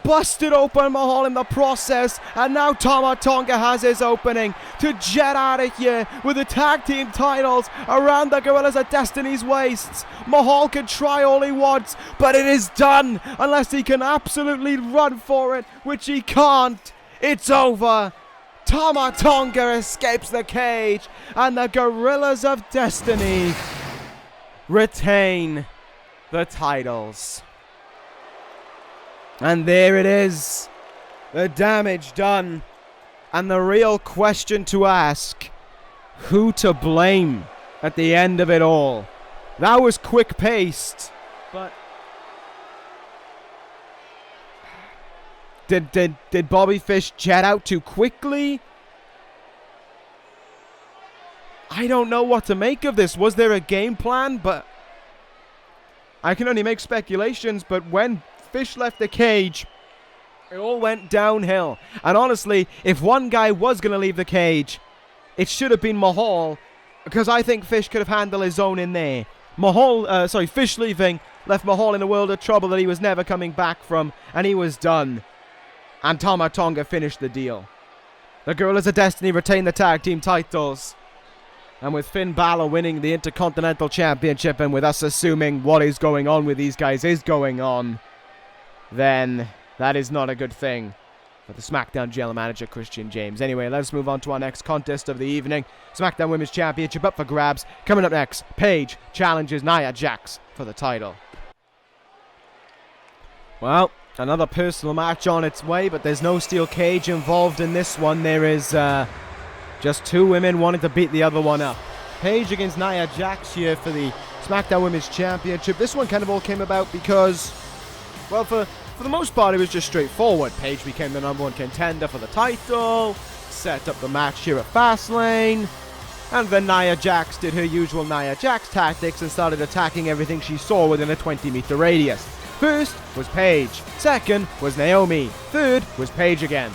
Busted open Mahal in the process, and now Tama Tonga has his opening to jet out of here with the tag team titles around the Gorillas of Destiny's waists. Mahal can try all he wants, but it is done unless he can absolutely run for it, which he can't. It's over. Tama Tonga escapes the cage, and the Gorillas of Destiny retain the titles. And there it is, the damage done, and the real question to ask, who to blame at the end of it all? That was quick-paced, but did Bobby Fish jet out too quickly? I don't know what to make of this. Was there a game plan? But I can only make speculations, but when Fish left the cage, it all went downhill. And honestly, if one guy was going to leave the cage, it should have been Mahal, because I think Fish could have handled his own in there. Fish leaving left Mahal in a world of trouble that he was never coming back from, and he was done. And Tama Tonga finished the deal. The Gorillas of Destiny retain the tag team titles. And with Finn Bálor winning the Intercontinental Championship, and with us assuming what is going on with these guys is going on, then that is not a good thing for the SmackDown General Manager, Christian James. Anyway, let's move on to our next contest of the evening. SmackDown Women's Championship up for grabs. Coming up next, Paige challenges Nia Jax for the title. Well, another personal match on its way, but there's no steel cage involved in this one. There is just two women wanting to beat the other one up. Paige against Nia Jax here for the SmackDown Women's Championship. This one kind of all came about because, well, for the most part, it was just straightforward. Paige became the #1 contender for the title, set up the match here at Fastlane, and then Nia Jax did her usual Nia Jax tactics and started attacking everything she saw within a 20-meter radius. First was Paige, second was Naomi, third was Paige again.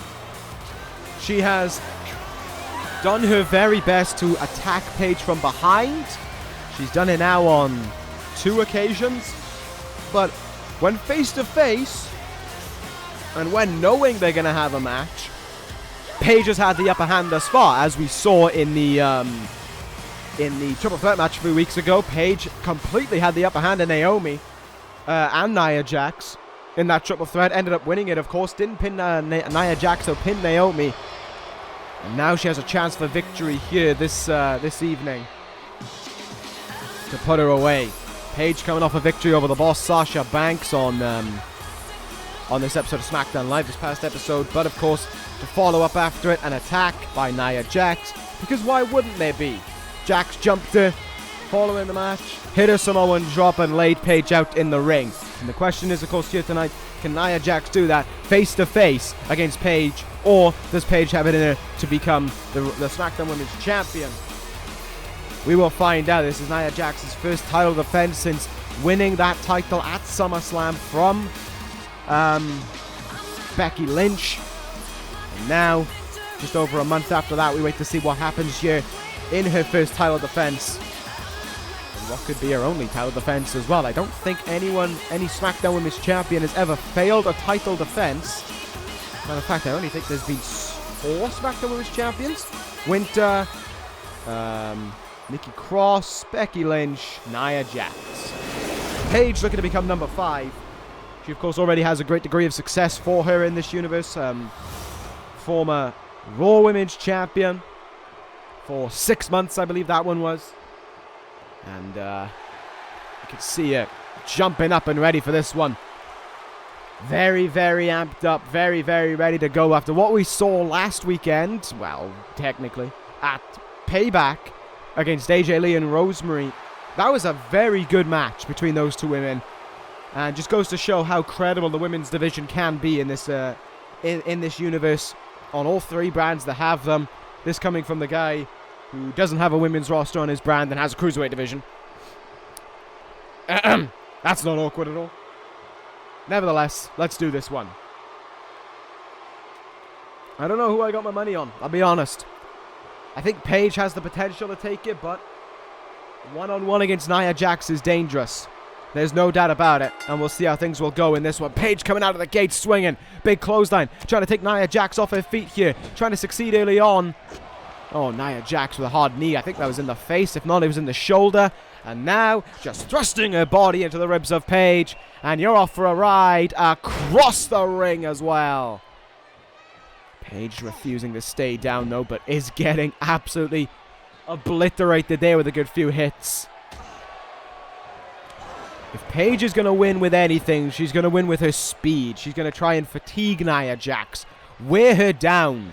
She has done her very best to attack Paige from behind. She's done it now on 2 occasions, but when face to face, and when knowing they're going to have a match, Paige has had the upper hand thus far. As we saw in the triple threat match a few weeks ago, Paige completely had the upper hand in Naomi and Nia Jax in that triple threat. Ended up winning it, of course. Didn't pin Nia Jax, so pinned Naomi. And now she has a chance for victory here this evening to put her away. Paige coming off a victory over the boss Sasha Banks on this episode of SmackDown Live, this past episode. But of course, to follow up after it, an attack by Nia Jax, because why wouldn't there be? Jax jumped her following the match, hit her Samoan drop, and laid Paige out in the ring. And the question is, of course, here tonight, can Nia Jax do that face to face against Paige, or does Paige have it in her to become the SmackDown Women's Champion? We will find out. This is Nia Jax's first title defense since winning that title at SummerSlam from Becky Lynch. And now, just over a month after that, we wait to see what happens here in her first title defense. And what could be her only title defense as well. I don't think any SmackDown Women's Champion has ever failed a title defense. Matter of fact, I only think there's been 4 SmackDown Women's Champions. Winter, Nikki Cross, Becky Lynch, Nia Jax. Paige looking to become number 5. She, of course, already has a great degree of success for her in this universe. Former Raw Women's Champion for 6 months, I believe that one was. And you can see her jumping up and ready for this one. Very, very amped up, very, very ready to go after what we saw last weekend. Well, technically, at Payback against AJ Lee and Rosemary. That was a very good match between those two women, and just goes to show how credible the women's division can be in this in this universe on all 3 brands that have them. This coming from the guy who doesn't have a women's roster on his brand and has a cruiserweight division. That's not awkward at all. Nevertheless, let's do this one. I don't know who I got my money on, I'll be honest. I think Paige has the potential to take it, but One-on-one against Nia Jax is dangerous. There's no doubt about it. And we'll see how things will go in this one. Paige coming out of the gate swinging. Big clothesline. Trying to take Nia Jax off her feet here. Trying to succeed early on. Oh, Nia Jax with a hard knee. I think that was in the face. If not, it was in the shoulder. And now, just thrusting her body into the ribs of Paige. And you're off for a ride across the ring as well. Paige refusing to stay down, though, but is getting absolutely obliterated there with a good few hits. If Paige is going to win with anything, she's going to win with her speed. She's going to try and fatigue Nia Jax. Wear her down.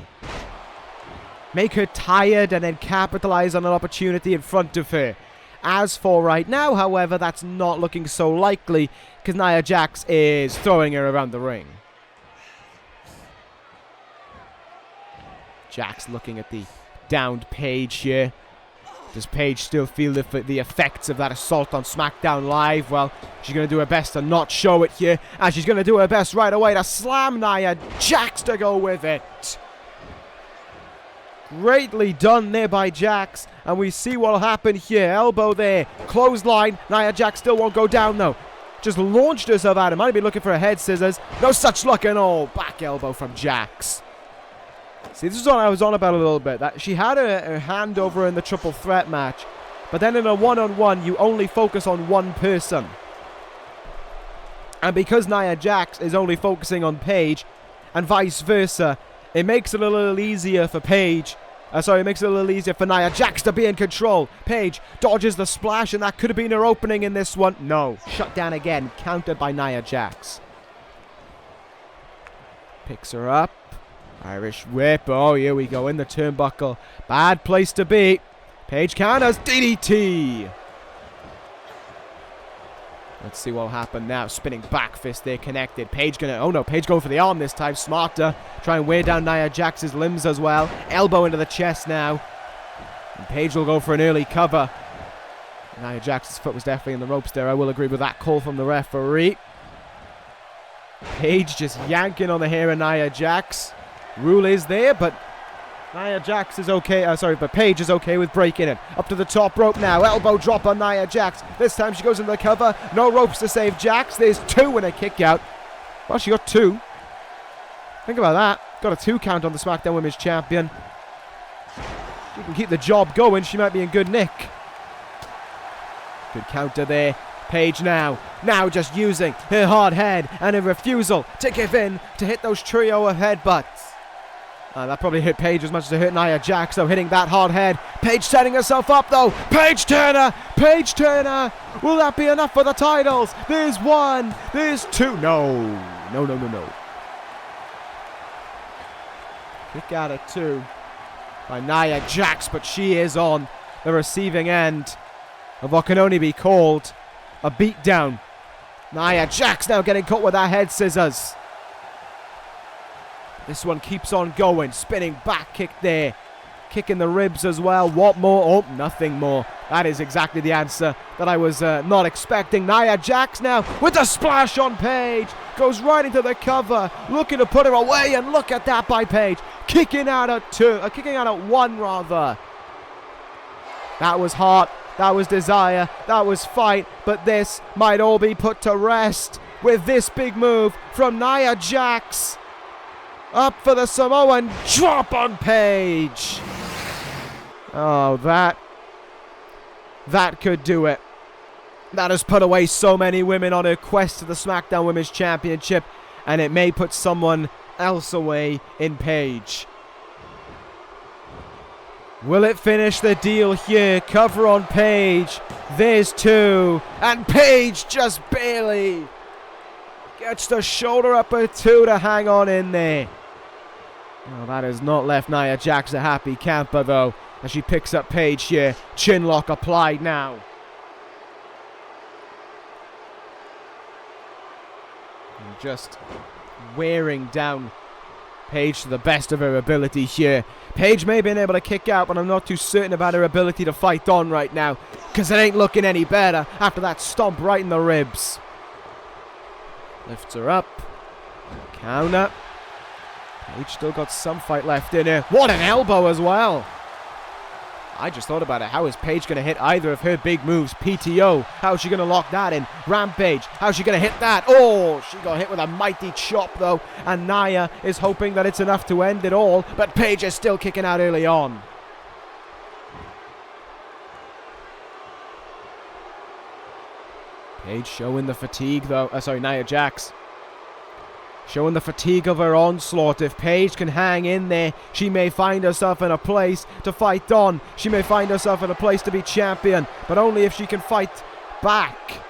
Make her tired and then capitalize on an opportunity in front of her. As for right now, however, that's not looking so likely because Nia Jax is throwing her around the ring. Jax looking at the downed Paige here. Does Paige still feel the effects of that assault on SmackDown Live? Well, she's going to do her best to not show it here. And she's going to do her best right away to slam Nia Jax to go with it. Greatly done there by Jax. And we see what will happen here. Elbow there. Clothesline. Nia Jax still won't go down though. Just launched herself at him. Might be looking for a head scissors. No such luck and all. Back elbow from Jax. See, this is what I was on about a little bit. That she had her hand over in the triple threat match. But then in a one-on-one, you only focus on one person. And because Nia Jax is only focusing on Paige, and vice versa, it makes it a little easier for Paige. It makes it a little easier for Nia Jax to be in control. Paige dodges the splash, and that could have been her opening in this one. No. Shut down again. Countered by Nia Jax. Picks her up. Irish whip. Oh, here we go. In the turnbuckle. Bad place to be. Paige counters. DDT. Let's see what'll happen now. Spinning back fist there, connected. Paige gonna... Oh no, Paige going for the arm this time. Smarter. Try and wear down Nia Jax's limbs as well. Elbow into the chest now. And Paige will go for an early cover. Nia Jax's foot was definitely in the ropes there. I will agree with that call from the referee. Paige just yanking on the hair of Nia Jax. Rule is there, but Nia Jax is okay. But Paige is okay with breaking it. Up to the top rope now. Elbow drop on Nia Jax. This time she goes into the cover. No ropes to save Jax. There's two and a kick out. Well, she got two. Think about that. Got a 2 count on the SmackDown Women's Champion. She can keep the job going. She might be in good nick. Good counter there. Paige now just using her hard head and a refusal to give in to hit those trio of headbutts. That probably hit Paige as much as it hit Nia Jax, though, hitting that hard head. Paige setting herself up, though. Paige Turner! Paige Turner! Will that be enough for the titles? There's 1. There's 2. No. Kick out at 2 by Nia Jax, but she is on the receiving end of what can only be called a beatdown. Nia Jax now getting caught with that head scissors. This one keeps on going. Spinning back kick there. Kick in the ribs as well. What more? Oh, nothing more. That is exactly the answer that I was not expecting. Nia Jax now with the splash on Paige. Goes right into the cover. Looking to put her away. And look at that by Paige. Kicking out at 2. Kicking out at 1 rather. That was heart. That was desire. That was fight. But this might all be put to rest with this big move from Nia Jax. Up for the Samoan drop on Paige. Oh, that could do it. That has put away so many women on her quest to the SmackDown Women's Championship, and it may put someone else away in Paige. Will it finish the deal here? Cover on Paige. There's 2. And Paige just barely gets the shoulder up her 2 to hang on in there. Oh, that has not left Nia Jax a happy camper, though, as she picks up Paige here. Chin lock applied now. And just wearing down Paige to the best of her ability here. Paige may have been able to kick out, but I'm not too certain about her ability to fight on right now, because it ain't looking any better after that stomp right in the ribs. Lifts her up. Counter. Paige still got some fight left in her. What an elbow as well. I just thought about it. How is Paige going to hit either of her big moves? PTO. How is she going to lock that in? Rampage. How is she going to hit that? Oh, she got hit with a mighty chop, though. And Nia is hoping that it's enough to end it all. But Paige is still kicking out early on. Paige showing the fatigue, though. Nia Jax. Showing the fatigue of her onslaught. If Paige can hang in there, she may find herself in a place to fight on. She may find herself in a place to be champion, but only if she can fight back.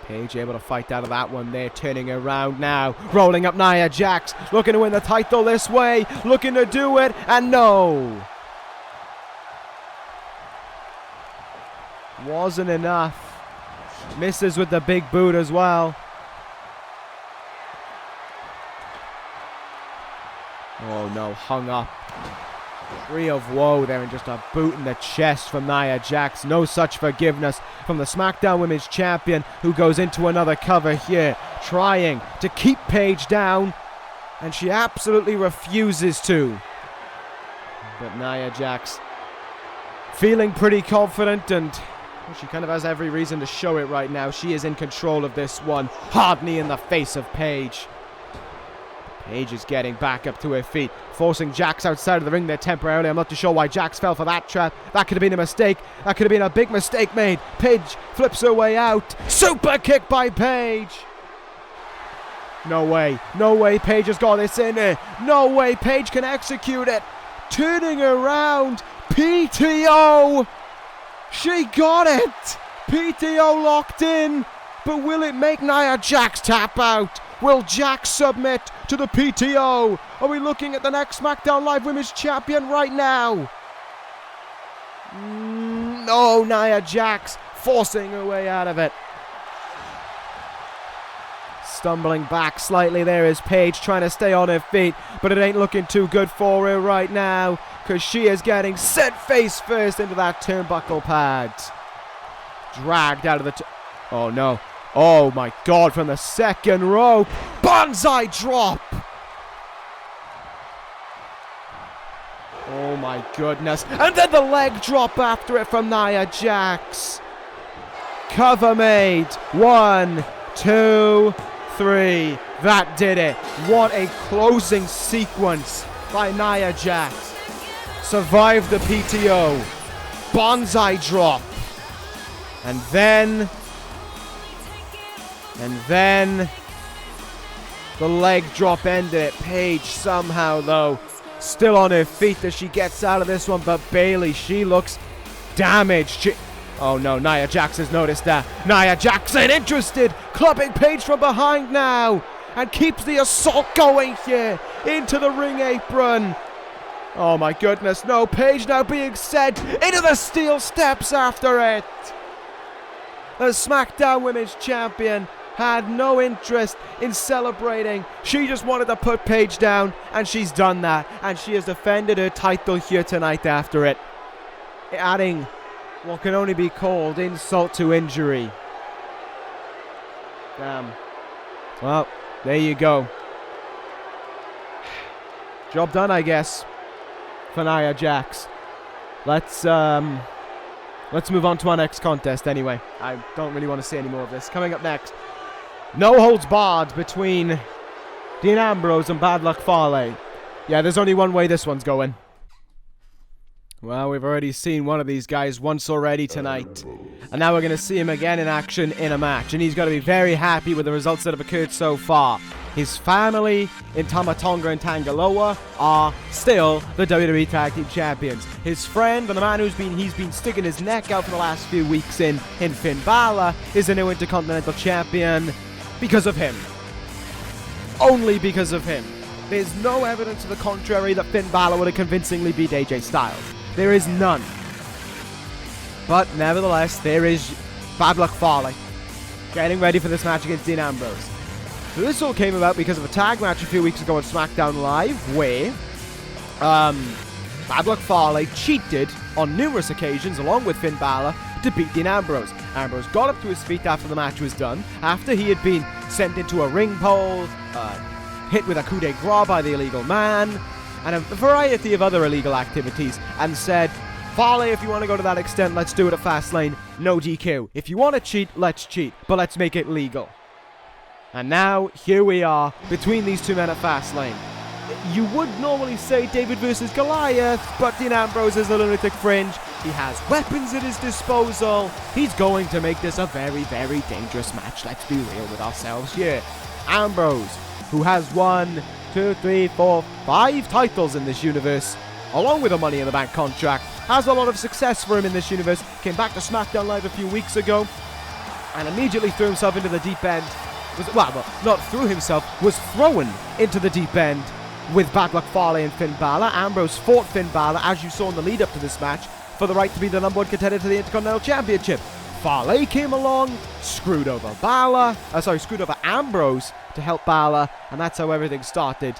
Paige able to fight out of that one there, turning around now. Rolling up Nia Jax, looking to win the title this way, looking to do it, and no! Wasn't enough. Misses with the big boot as well. Oh no, hung up. 3 of woe there, and just a boot in the chest from Nia Jax. No such forgiveness from the SmackDown Women's Champion, who goes into another cover here, trying to keep Paige down, and she absolutely refuses to. But Nia Jax feeling pretty confident, and she kind of has every reason to show it right now. She is in control of this one. Hard knee in the face of Paige. Paige is getting back up to her feet, forcing Jax outside of the ring there temporarily. I'm not too sure why Jax fell for that trap. That could have been a mistake. That could have been a big mistake made. Paige flips her way out. Super kick by Paige. No way. No way Paige has got this in her. No way Paige can execute it. Turning around. PTO. She got it! PTO locked in, but will it make Nia Jax tap out? Will Jax submit to the PTO? Are we looking at the next SmackDown Live Women's Champion right now? No, Nia Jax forcing her way out of it. Stumbling back slightly there is Paige, trying to stay on her feet, but it ain't looking too good for her right now, because she is getting sent face first into that turnbuckle pad. Dragged out of the... oh no. Oh my god, from the second rope. Banzai drop. Oh my goodness. And then the leg drop after it from Nia Jax. Cover made. 1, 2, 3. That did it. What a closing sequence by Nia Jax. Survived the PTO. Banzai drop. And then the leg drop ended it. Paige somehow, though, still on her feet as she gets out of this one. But Bayley, she looks damaged. Oh no, Nia Jax has noticed that. Nia Jax ain't interested. Clubbing Paige from behind now. And keeps the assault going here. Into the ring apron. Oh my goodness, no. Paige now being sent into the steel steps after it. The SmackDown Women's Champion had no interest in celebrating. She just wanted to put Paige down, and she's done that. And she has defended her title here tonight after it, adding what can only be called insult to injury. Damn. Well, there you go. Job done, I guess, for Nia Jax. Let's move on to our next contest anyway. I don't really want to see any more of this. Coming up next, no holds barred between Dean Ambrose and Bad Luck Fale. Yeah, there's only one way this one's going. Well, we've already seen one of these guys once already tonight. And now we're going to see him again in action in a match. And he's got to be very happy with the results that have occurred so far. His family in Tamatonga and Tangaloa are still the WWE Tag Team Champions. His friend and the man he's been sticking his neck out for the last few weeks in Finn Bálor is the new Intercontinental Champion because of him. Only because of him. There's no evidence to the contrary that Finn Bálor would have convincingly beat AJ Styles. There is none. But nevertheless, there is Bad Luck Fale getting ready for this match against Dean Ambrose. So this all came about because of a tag match a few weeks ago on SmackDown Live where Bad Luck Fale cheated on numerous occasions along with Finn Bálor to beat Dean Ambrose. Ambrose got up to his feet after the match was done, after he had been sent into a ring pole, hit with a coup de grace by the illegal man, and a variety of other illegal activities, and said, Fale, if you want to go to that extent, let's do it at Fastlane. No DQ. If you want to cheat, let's cheat, but let's make it legal. And now, here we are, between these two men at Fastlane. You would normally say David versus Goliath, but Dean Ambrose is the lunatic fringe. He has weapons at his disposal. He's going to make this a very, very dangerous match. Let's be real with ourselves here. Ambrose, who has 1, 2, 3, 4, 5 titles in this universe, along with a Money in the Bank contract, has a lot of success for him in this universe. Came back to SmackDown Live a few weeks ago, and immediately threw himself into the deep end. Well, not threw himself, was thrown into the deep end with Bad Luck Fale and Finn Bálor. Ambrose fought Finn Bálor, as you saw in the lead up to this match, for the right to be the #1 contender to the Intercontinental Championship. Fale came along, screwed over Ambrose to help Bálor, and that's how everything started.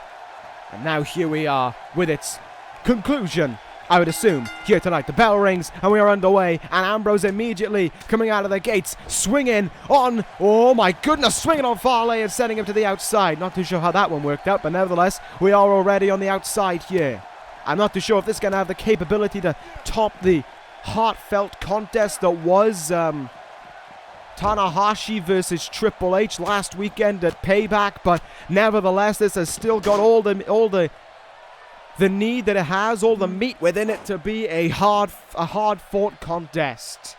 And now here we are with its conclusion, I would assume, here tonight. The bell rings and we are underway, and Ambrose immediately coming out of the gates, swinging on, oh my goodness, swinging on Fale and sending him to the outside. Not too sure how that one worked out, but nevertheless, we are already on the outside here. I'm not too sure if this is going to have the capability to top the heartfelt contest that was Tanahashi versus Triple H last weekend at Payback, but nevertheless, this has still got all the need that it has, all the meat within it to be a hard-fought contest.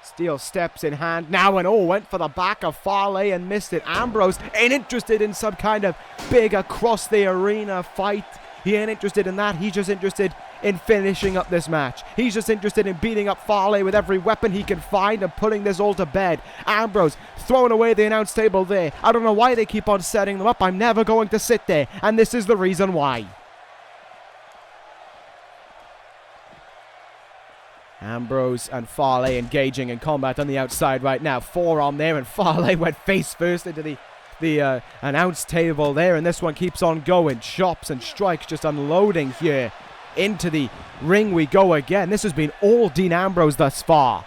Steel steps in hand now, and went for the back of Fale and missed it. Ambrose ain't interested in some kind of big across-the-arena fight. He ain't interested in that. He's just interested in finishing up this match. He's just interested in beating up Fale with every weapon he can find and putting this all to bed. Ambrose throwing away the announce table there. I don't know why they keep on setting them up. I'm never going to sit there, and this is the reason why. Ambrose and Fale engaging in combat on the outside right now. Forearm there, and Fale went face first into the announce table there, and this one keeps on going. Chops and strikes just unloading here. Into the ring we go again. This has been all Dean Ambrose thus far.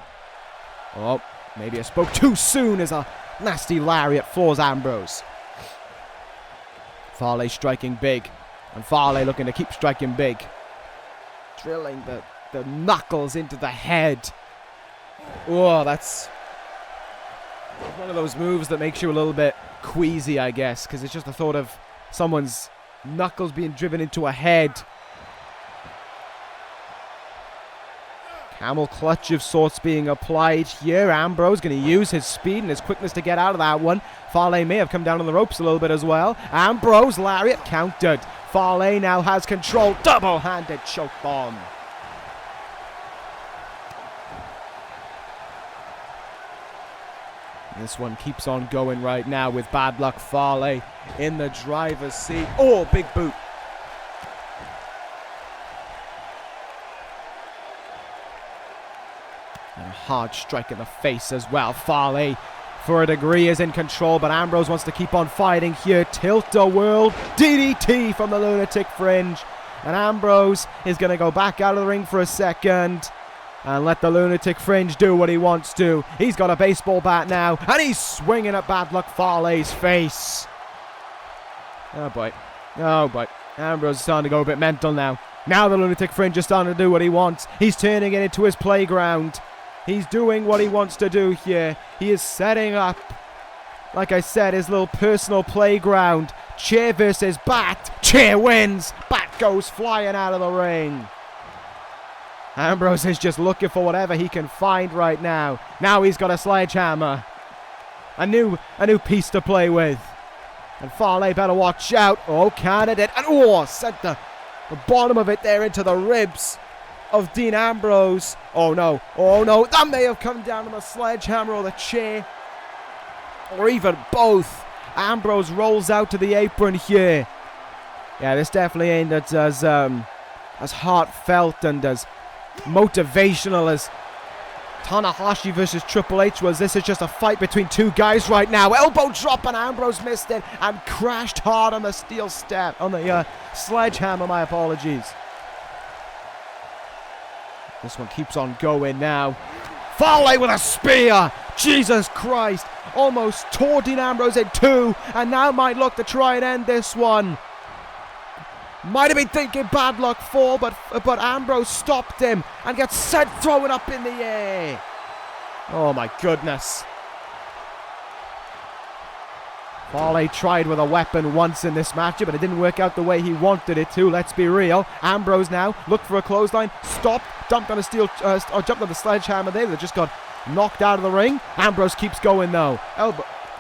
Oh, maybe I spoke too soon as a nasty lariat floors Ambrose. Fale striking big, and Fale looking to keep striking big. Drilling the knuckles into the head. Oh, that's one of those moves that makes you a little bit queasy, I guess, because it's just the thought of someone's knuckles being driven into a head. Camel clutch of sorts being applied here. Ambrose going to use his speed and his quickness to get out of that one. Fale may have come down on the ropes a little bit as well. Ambrose lariat countered. Fale now has control. Double-handed choke bomb. This one keeps on going right now with Bad Luck Fale in the driver's seat. Oh, big boot. And a hard strike in the face as well. Fale, for a degree, is in control, but Ambrose wants to keep on fighting here. Tilt-a-whirl DDT from the lunatic fringe. And Ambrose is going to go back out of the ring for a second and let the lunatic fringe do what he wants to. He's got a baseball bat now, and he's swinging at Bad Luck Fale's face. Oh boy. Oh boy. Ambrose is starting to go a bit mental now. Now the lunatic fringe is starting to do what he wants. He's turning it into his playground. He's doing what he wants to do here. He is setting up, like I said, his little personal playground. Chair versus bat. Chair wins. Bat goes flying out of the ring. Ambrose is just looking for whatever he can find right now. Now he's got a sledgehammer. A new piece to play with. And Fale better watch out. Oh, candidate. And sent the bottom of it there into the ribs of Dean Ambrose. Oh no. Oh no. That may have come down on the sledgehammer or the chair. Or even both. Ambrose rolls out to the apron here. Yeah, this definitely ain't as heartfelt and as motivational as Tanahashi versus Triple H was. This is just a fight between two guys right now. Elbow drop, and Ambrose missed it and crashed hard on the steel step, on the sledgehammer, my apologies. This one keeps on going now. Fale with a spear. Jesus Christ. Almost tore Dean Ambrose in two, and now might look to try and end this one. Might have been thinking bad luck fall, but Ambrose stopped him and gets sent throwing up in the air. Oh my goodness. Fale tried with a weapon once in this match, but it didn't work out the way he wanted it to, let's be real. Ambrose now looked for a clothesline, stopped, jumped on a jumped on the sledgehammer there, that just got knocked out of the ring. Ambrose keeps going though.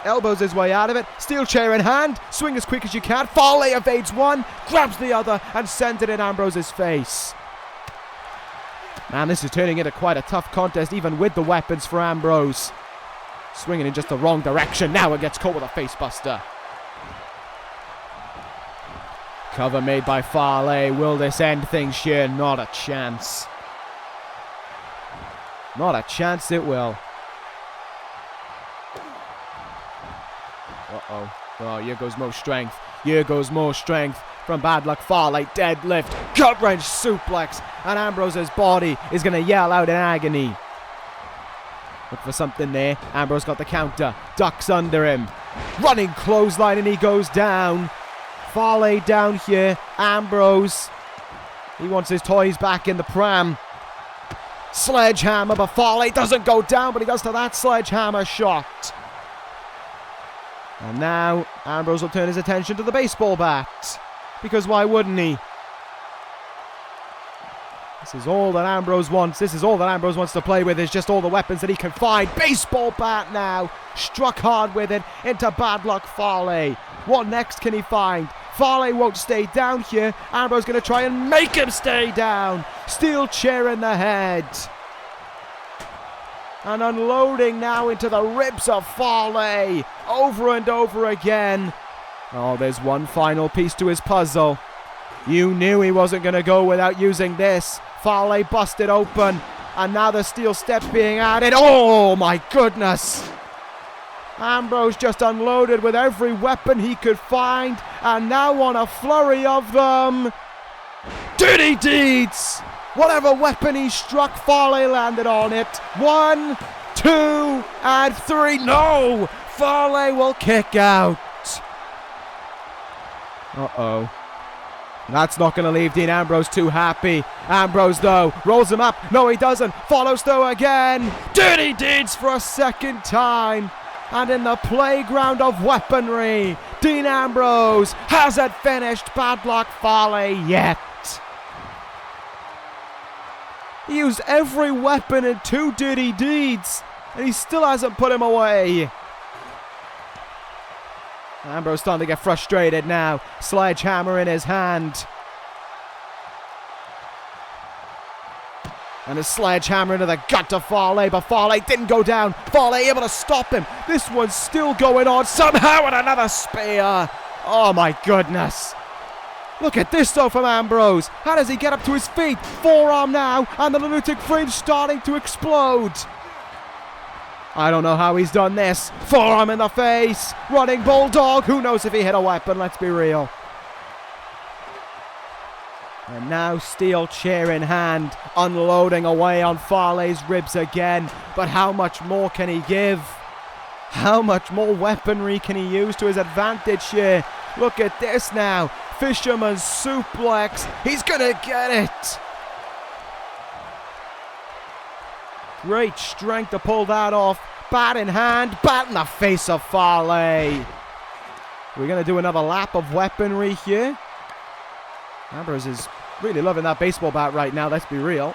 Elbows his way out of it. Steel chair in hand. Swing as quick as you can. Fale evades one, grabs the other, and sends it in Ambrose's face. Man, this is turning into quite a tough contest, even with the weapons for Ambrose. Swinging in just the wrong direction. Now it gets caught with a facebuster. Cover made by Fale. Will this end things here? Not a chance. Not a chance it will. Uh-oh. Oh, here goes more strength. Here goes more strength from Bad Luck Fale. Deadlift, gut wrench suplex, and Ambrose's body is going to yell out in agony. Look for something there. Ambrose got the counter. Ducks under him. Running clothesline, and he goes down. Fale down here. Ambrose, he wants his toys back in the pram. Sledgehammer, but Fale doesn't go down, but he does to that sledgehammer shot. And now Ambrose will turn his attention to the baseball bat, because why wouldn't he? This is all that Ambrose wants. This is all that Ambrose wants to play with, is just all the weapons that he can find. Baseball bat now. Struck hard with it into Bad Luck Fale. What next can he find? Fale won't stay down here. Ambrose going to try and make him stay down. Steel chair in the head. And unloading now into the ribs of Fale. Over and over again. Oh, there's one final piece to his puzzle. You knew he wasn't going to go without using this. Fale busted open. And now the steel steps being added. Oh my goodness. Ambrose just unloaded with every weapon he could find. And now on a flurry of them. Dirty deeds. Whatever weapon he struck, Fale landed on it. 1, 2, and 3. No! Fale will kick out. Uh-oh. That's not going to leave Dean Ambrose too happy. Ambrose, though, rolls him up. No, he doesn't. Follows through again. Dirty deeds for a second time. And in the playground of weaponry, Dean Ambrose hasn't finished Bad Luck Fale yet. He used every weapon in 2 dirty deeds, and he still hasn't put him away. Ambrose starting to get frustrated now. Sledgehammer in his hand. And a sledgehammer into the gut to Fale, but Fale didn't go down. Fale able to stop him. This one's still going on somehow, and another spear. Oh my goodness. Look at this though from Ambrose. How does he get up to his feet? Forearm now, and the lunatic fringe starting to explode. I don't know how he's done this. Forearm in the face. Running bulldog. Who knows if he hit a weapon, let's be real. And now steel chair in hand, unloading away on Fale's ribs again. But how much more can he give? How much more weaponry can he use to his advantage here? Look at this now. Fisherman's suplex. He's gonna get it. Great strength to pull that off. Bat in hand. Bat in the face of Fale. We're gonna do another lap of weaponry here. Ambrose is really loving that baseball bat right now, let's be real.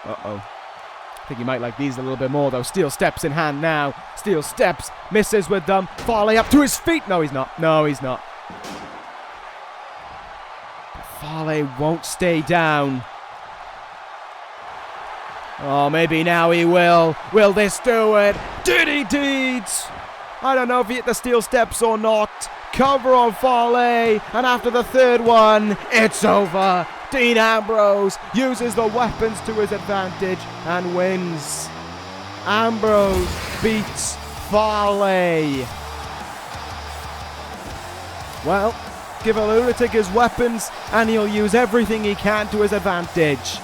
Uh-oh. I think he might like these a little bit more though. Steel steps in hand now. Steel steps. Misses with them. Fale up to his feet. No, he's not. No, he's not. Fale won't stay down. Oh, maybe now he will. Will this do it? Dirty deeds. I don't know if he hit the steel steps or not. Cover on Fale. And after the third one, it's over. Dean Ambrose uses the weapons to his advantage and wins. Ambrose beats Fale. Well, give a lunatic his weapons and he'll use everything he can to his advantage.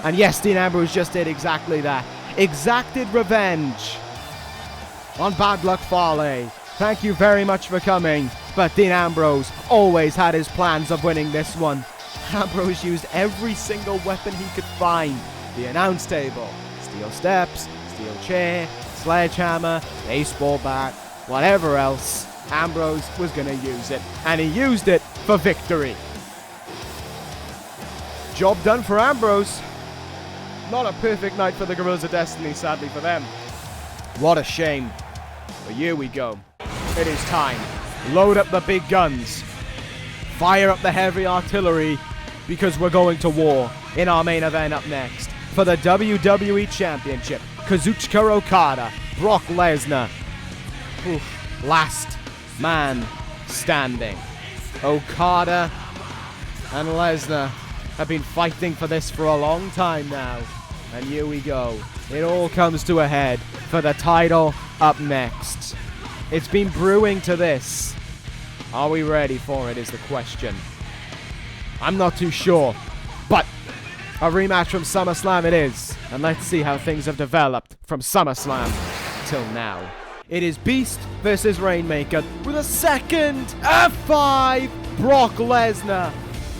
And yes, Dean Ambrose just did exactly that. exacted revenge on Bad Luck Fale. Thank you very much for coming. But Dean Ambrose always had his plans of winning this one. Ambrose used every single weapon he could find. The announce table, steel steps, steel chair, sledgehammer, baseball bat, whatever else. Ambrose was going to use it, and he used it for victory. Job done for Ambrose. Not a perfect night for the Guerrillas of Destiny, sadly for them. What a shame. But here we go. It is time. Load up the big guns. Fire up the heavy artillery, because we're going to war in our main event up next. For the WWE Championship, Kazuchika Okada, Brock Lesnar. Last man standing. Okada and Lesnar have been fighting for this for a long time now. And here we go. It all comes to a head for the title up next. It's been brewing to this. Are we ready for it is the question. I'm not too sure, but a rematch from SummerSlam it is. And let's see how things have developed from SummerSlam till now. It is Beast versus Rainmaker with a second F5. Brock Lesnar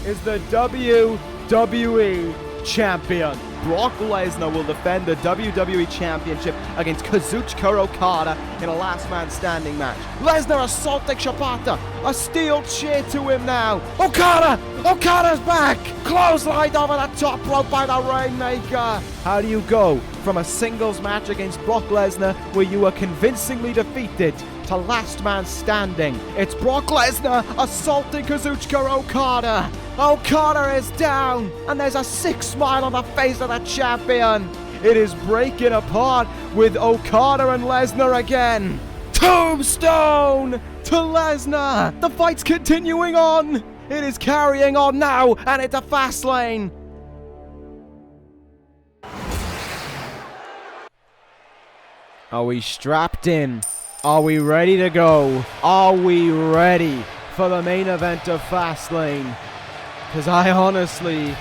is the WWE Champion. Brock Lesnar will defend the WWE Championship against Kazuchika Okada in a last man standing match. Lesnar assaulting Shibata. A steel chair to him now. Okada's back. Clotheslined over the top rope by the Rainmaker. How do you go from a singles match against Brock Lesnar where you were convincingly defeated to last man standing? It's Brock Lesnar assaulting Kazuchika Okada. Okada is down, and there's a sick smile on the face of the champion. It is breaking apart with Okada and Lesnar again. Tombstone to Lesnar. The fight's continuing on. It is carrying on now, and it's a Fastlane. Are we strapped in? Are we ready to go? Are we ready for the main event of Fastlane? Because I honestly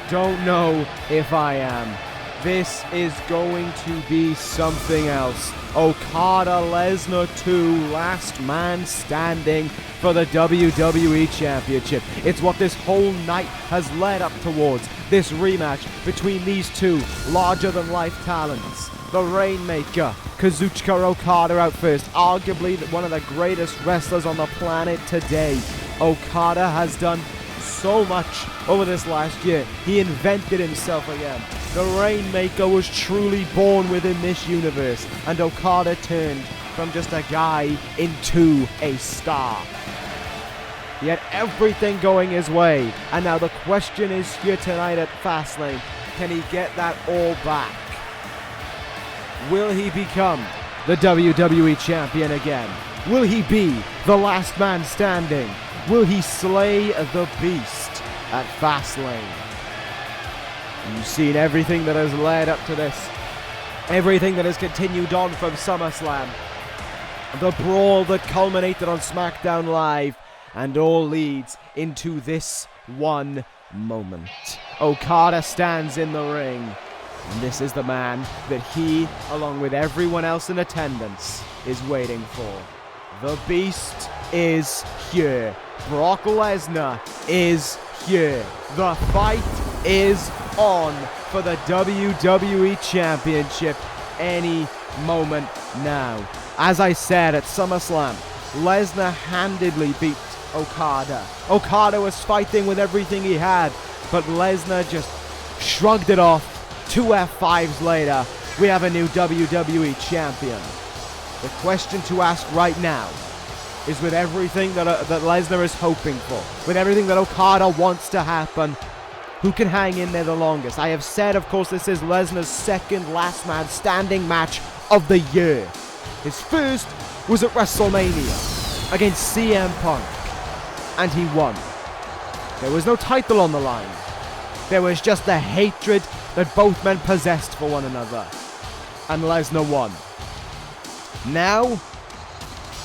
don't know if I am. This is going to be something else. Okada Lesnar 2, last man standing for the WWE Championship. It's what this whole night has led up towards. This rematch between these two larger-than-life talents. The Rainmaker, Kazuchika Okada out first. Arguably one of the greatest wrestlers on the planet today. Okada has done so much over this last year. He invented himself again. The Rainmaker was truly born within this universe, and Okada turned from just a guy into a star. He had everything going his way, and now the question is here tonight at Fastlane, can he get that all back? Will he become the WWE Champion again? Will he be the last man standing? Will he slay the Beast at Fastlane? You've seen everything that has led up to this. Everything that has continued on from SummerSlam. The brawl that culminated on SmackDown Live. And all leads into this one moment. Okada stands in the ring. And this is the man that he, along with everyone else in attendance, is waiting for. The Beast is here. Brock Lesnar is here. The fight is on for the WWE Championship any moment now. As I said at SummerSlam, Lesnar handedly beat Okada. Okada was fighting with everything he had, but Lesnar just shrugged it off. 2 F5s later, we have a new WWE Champion. The question to ask right now is, with everything that Lesnar is hoping for, with everything that Okada wants to happen, who can hang in there the longest? I have said, of course, this is Lesnar's second last man standing match of the year. His first was at WrestleMania against CM Punk, and he won. There was no title on the line. There was just the hatred that both men possessed for one another, and Lesnar won. Now,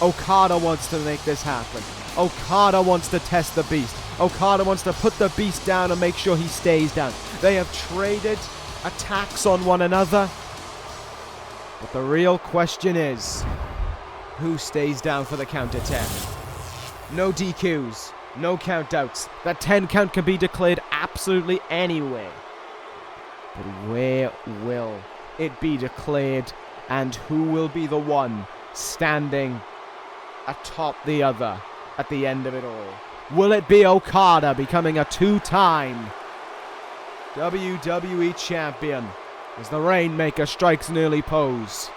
Okada wants to make this happen. Okada wants to test the Beast. Okada wants to put the Beast down and make sure he stays down. They have traded attacks on one another. But the real question is, who stays down for the count at 10? No DQs, no countouts. That 10 count can be declared absolutely anywhere. But where will it be declared, and who will be the one standing atop the other at the end of it all? Will it be Okada becoming a 2-time WWE champion as the Rainmaker strikes an early pose?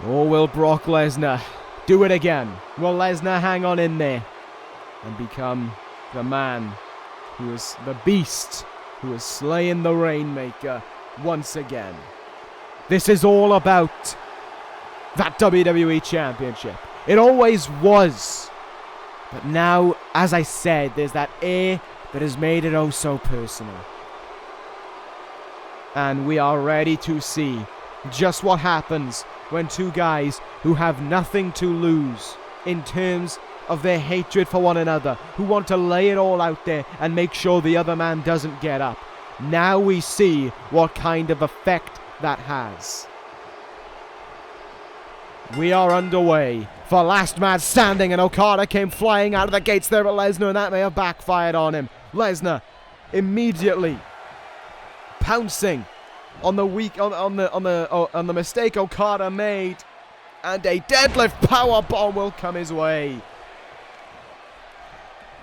Or will Brock Lesnar do it again? Will Lesnar hang on in there and become the man who is the beast who is slaying the Rainmaker once again? This is all about that WWE Championship. It always was. But now, as I said, there's that air that has made it oh so personal. And we are ready to see just what happens when two guys who have nothing to lose in terms of their hatred for one another, who want to lay it all out there and make sure the other man doesn't get up. Now we see what kind of effect that has. We are underway for last man standing, and Okada came flying out of the gates there at Lesnar, and that may have backfired on him. Lesnar immediately pouncing on the mistake Okada made, and a deadlift powerbomb will come his way.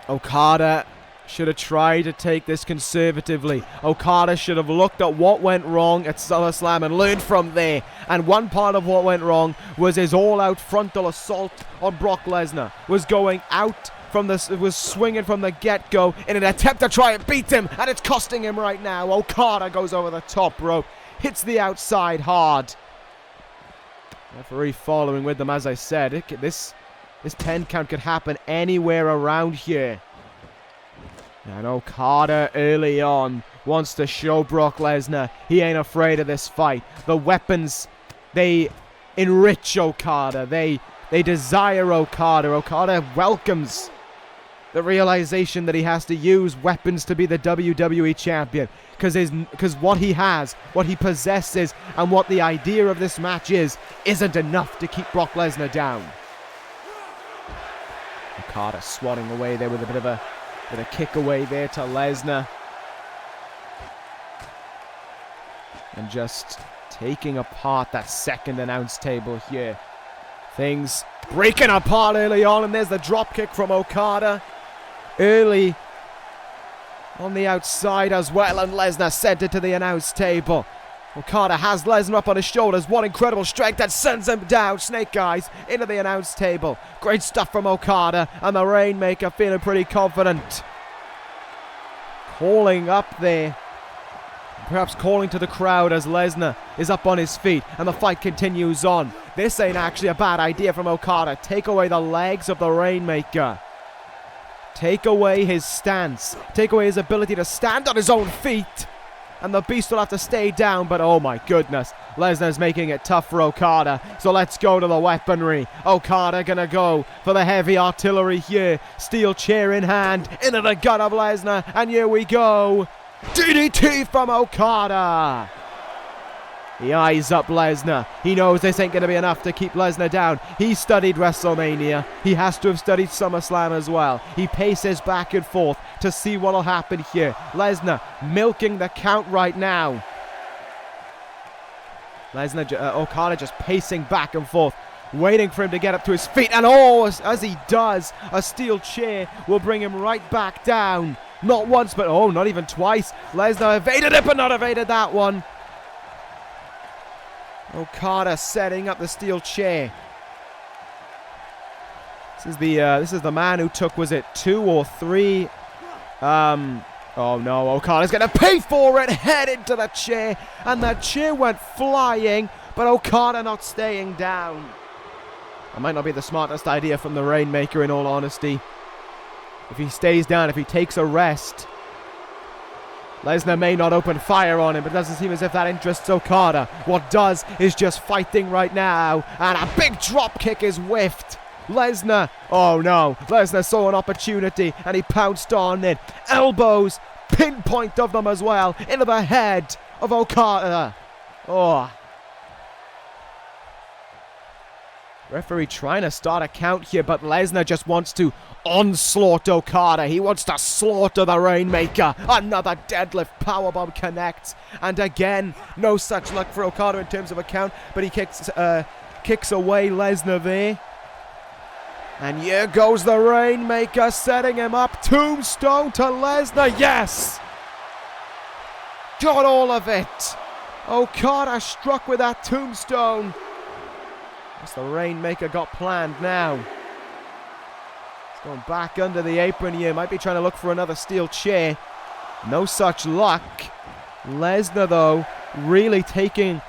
Okada should have tried to take this conservatively. Okada should have looked at what went wrong at SummerSlam and learned from there. And one part of what went wrong was his all-out frontal assault on Brock Lesnar. Was swinging from the get-go in an attempt to try and beat him, and it's costing him right now. Okada goes over the top rope, hits the outside hard. Referee following with them, as I said. This 10 count could happen anywhere around here. And Okada early on wants to show Brock Lesnar he ain't afraid of this fight. The weapons, they enrich Okada. They desire Okada. Okada welcomes the realization that he has to use weapons to be the WWE champion. Because what he has, what he possesses, and what the idea of this match isn't enough to keep Brock Lesnar down. Okada swatting away there with a bit of a kick away there to Lesnar. And just taking apart that second announce table here. Things breaking apart early on, and there's the drop kick from Okada. Early on the outside as well, and Lesnar sent it to the announce table. Okada has Lesnar up on his shoulders. What incredible strength that sends him down. Snake eyes into the announce table. Great stuff from Okada, and the Rainmaker feeling pretty confident. Calling up there. Perhaps calling to the crowd as Lesnar is up on his feet, and the fight continues on. This ain't actually a bad idea from Okada. Take away the legs of the Rainmaker. Take away his stance. Take away his ability to stand on his own feet. And the Beast will have to stay down, but oh my goodness. Lesnar's making it tough for Okada. So let's go to the weaponry. Okada gonna go for the heavy artillery here. Steel chair in hand. Into the gut of Lesnar. And here we go. DDT from Okada. He eyes up Lesnar. He knows this ain't going to be enough to keep Lesnar down. He studied WrestleMania. He has to have studied SummerSlam as well. He paces back and forth to see what will happen here. Lesnar milking the count right now. Okada just pacing back and forth, waiting for him to get up to his feet. And as he does, a steel chair will bring him right back down. Not once, but not even twice. Lesnar evaded it, but not evaded that one. Okada setting up the steel chair. This is the man who took, was it 2 or 3? Oh no, Okada's gonna pay for it. Head into the chair, and the chair went flying, but Okada not staying down. That might not be the smartest idea from the Rainmaker, in all honesty. If he stays down, if he takes a rest, Lesnar may not open fire on him, but it doesn't seem as if that interests Okada. What does is just fighting right now, and a big drop kick is whiffed. Lesnar, oh no, Lesnar saw an opportunity, and he pounced on it. Elbows, pinpoint of them as well, into the head of Okada. Oh. Referee trying to start a count here, but Lesnar just wants to onslaught Okada. He wants to slaughter the Rainmaker. Another deadlift powerbomb connects. And again, no such luck for Okada in terms of a count, but he kicks away Lesnar there. And here goes the Rainmaker, setting him up. Tombstone to Lesnar. Yes! Got all of it. Okada struck with that tombstone. The Rainmaker got planned now. He's going back under the apron here. Might be trying to look for another steel chair. No such luck. Lesnar, though, really taking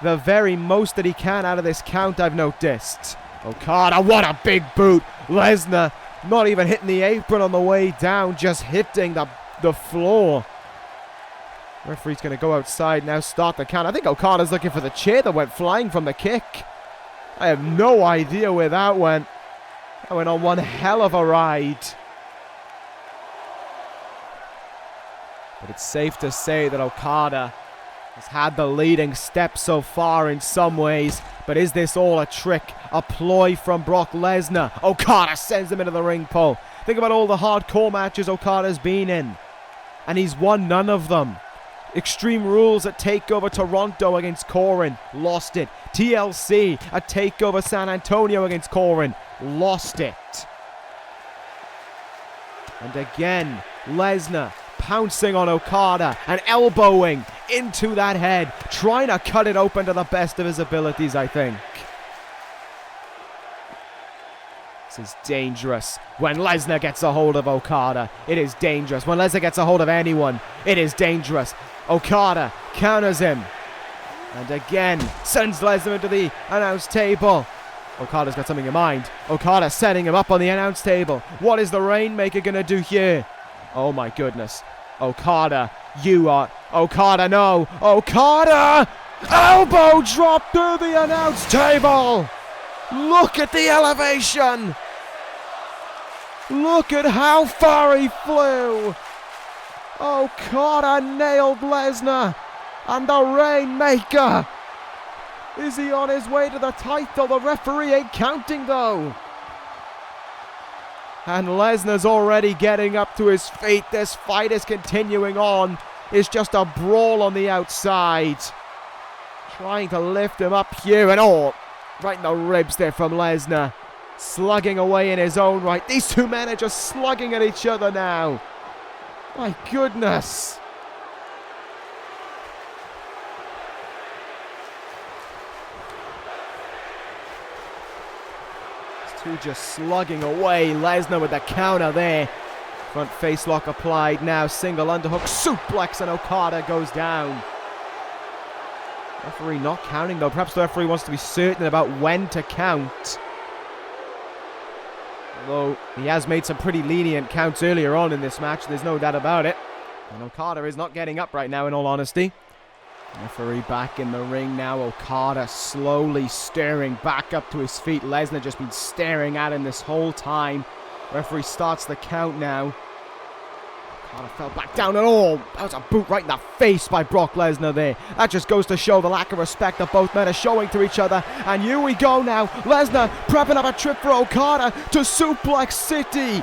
the very most that he can out of this count, I've noticed. Okada, what a big boot. Lesnar not even hitting the apron on the way down, just hitting the floor. Referee's going to go outside now, start the count. I think Okada's looking for the chair that went flying from the kick. I have no idea where that went. That went on one hell of a ride. But it's safe to say that Okada has had the leading step so far in some ways. But is this all a trick? A ploy from Brock Lesnar? Okada sends him into the ring pole. Think about all the hardcore matches Okada's been in. And he's won none of them. Extreme Rules at TakeOver Toronto against Corin, lost it. TLC at TakeOver San Antonio against Corin, lost it. And again, Lesnar pouncing on Okada and elbowing into that head, trying to cut it open to the best of his abilities, I think. This is dangerous. When Lesnar gets a hold of Okada, it is dangerous. When Lesnar gets a hold of anyone, it is dangerous. Okada counters him. And again, sends Lesnar into the announce table. Okada's got something in mind. Okada setting him up on the announce table. What is the Rainmaker going to do here? Oh my goodness. Okada, you are... Okada, no. Okada! Elbow drop through the announce table. Look at the elevation. Look at how far he flew. Okada nailed Lesnar. And the Rainmaker. Is he on his way to the title? The referee ain't counting though. And Lesnar's already getting up to his feet. This fight is continuing on. It's just a brawl on the outside. Trying to lift him up here. And right in the ribs there from Lesnar. Slugging away in his own right. These two men are just slugging at each other now. My goodness. These two just slugging away. Lesnar with the counter there. Front face lock applied now. Single underhook suplex and Okada goes down. Referee not counting though. Perhaps the referee wants to be certain about when to count. Although he has made some pretty lenient counts earlier on in this match, there's no doubt about it. And Okada is not getting up right now, in all honesty. Referee back in the ring now. Okada slowly stirring back up to his feet. Lesnar just been staring at him this whole time. Referee starts the count now. Okada fell back down at all. That was a boot right in the face by Brock Lesnar there. That just goes to show the lack of respect that both men are showing to each other. And here we go now. Lesnar prepping up a trip for Okada to Suplex City.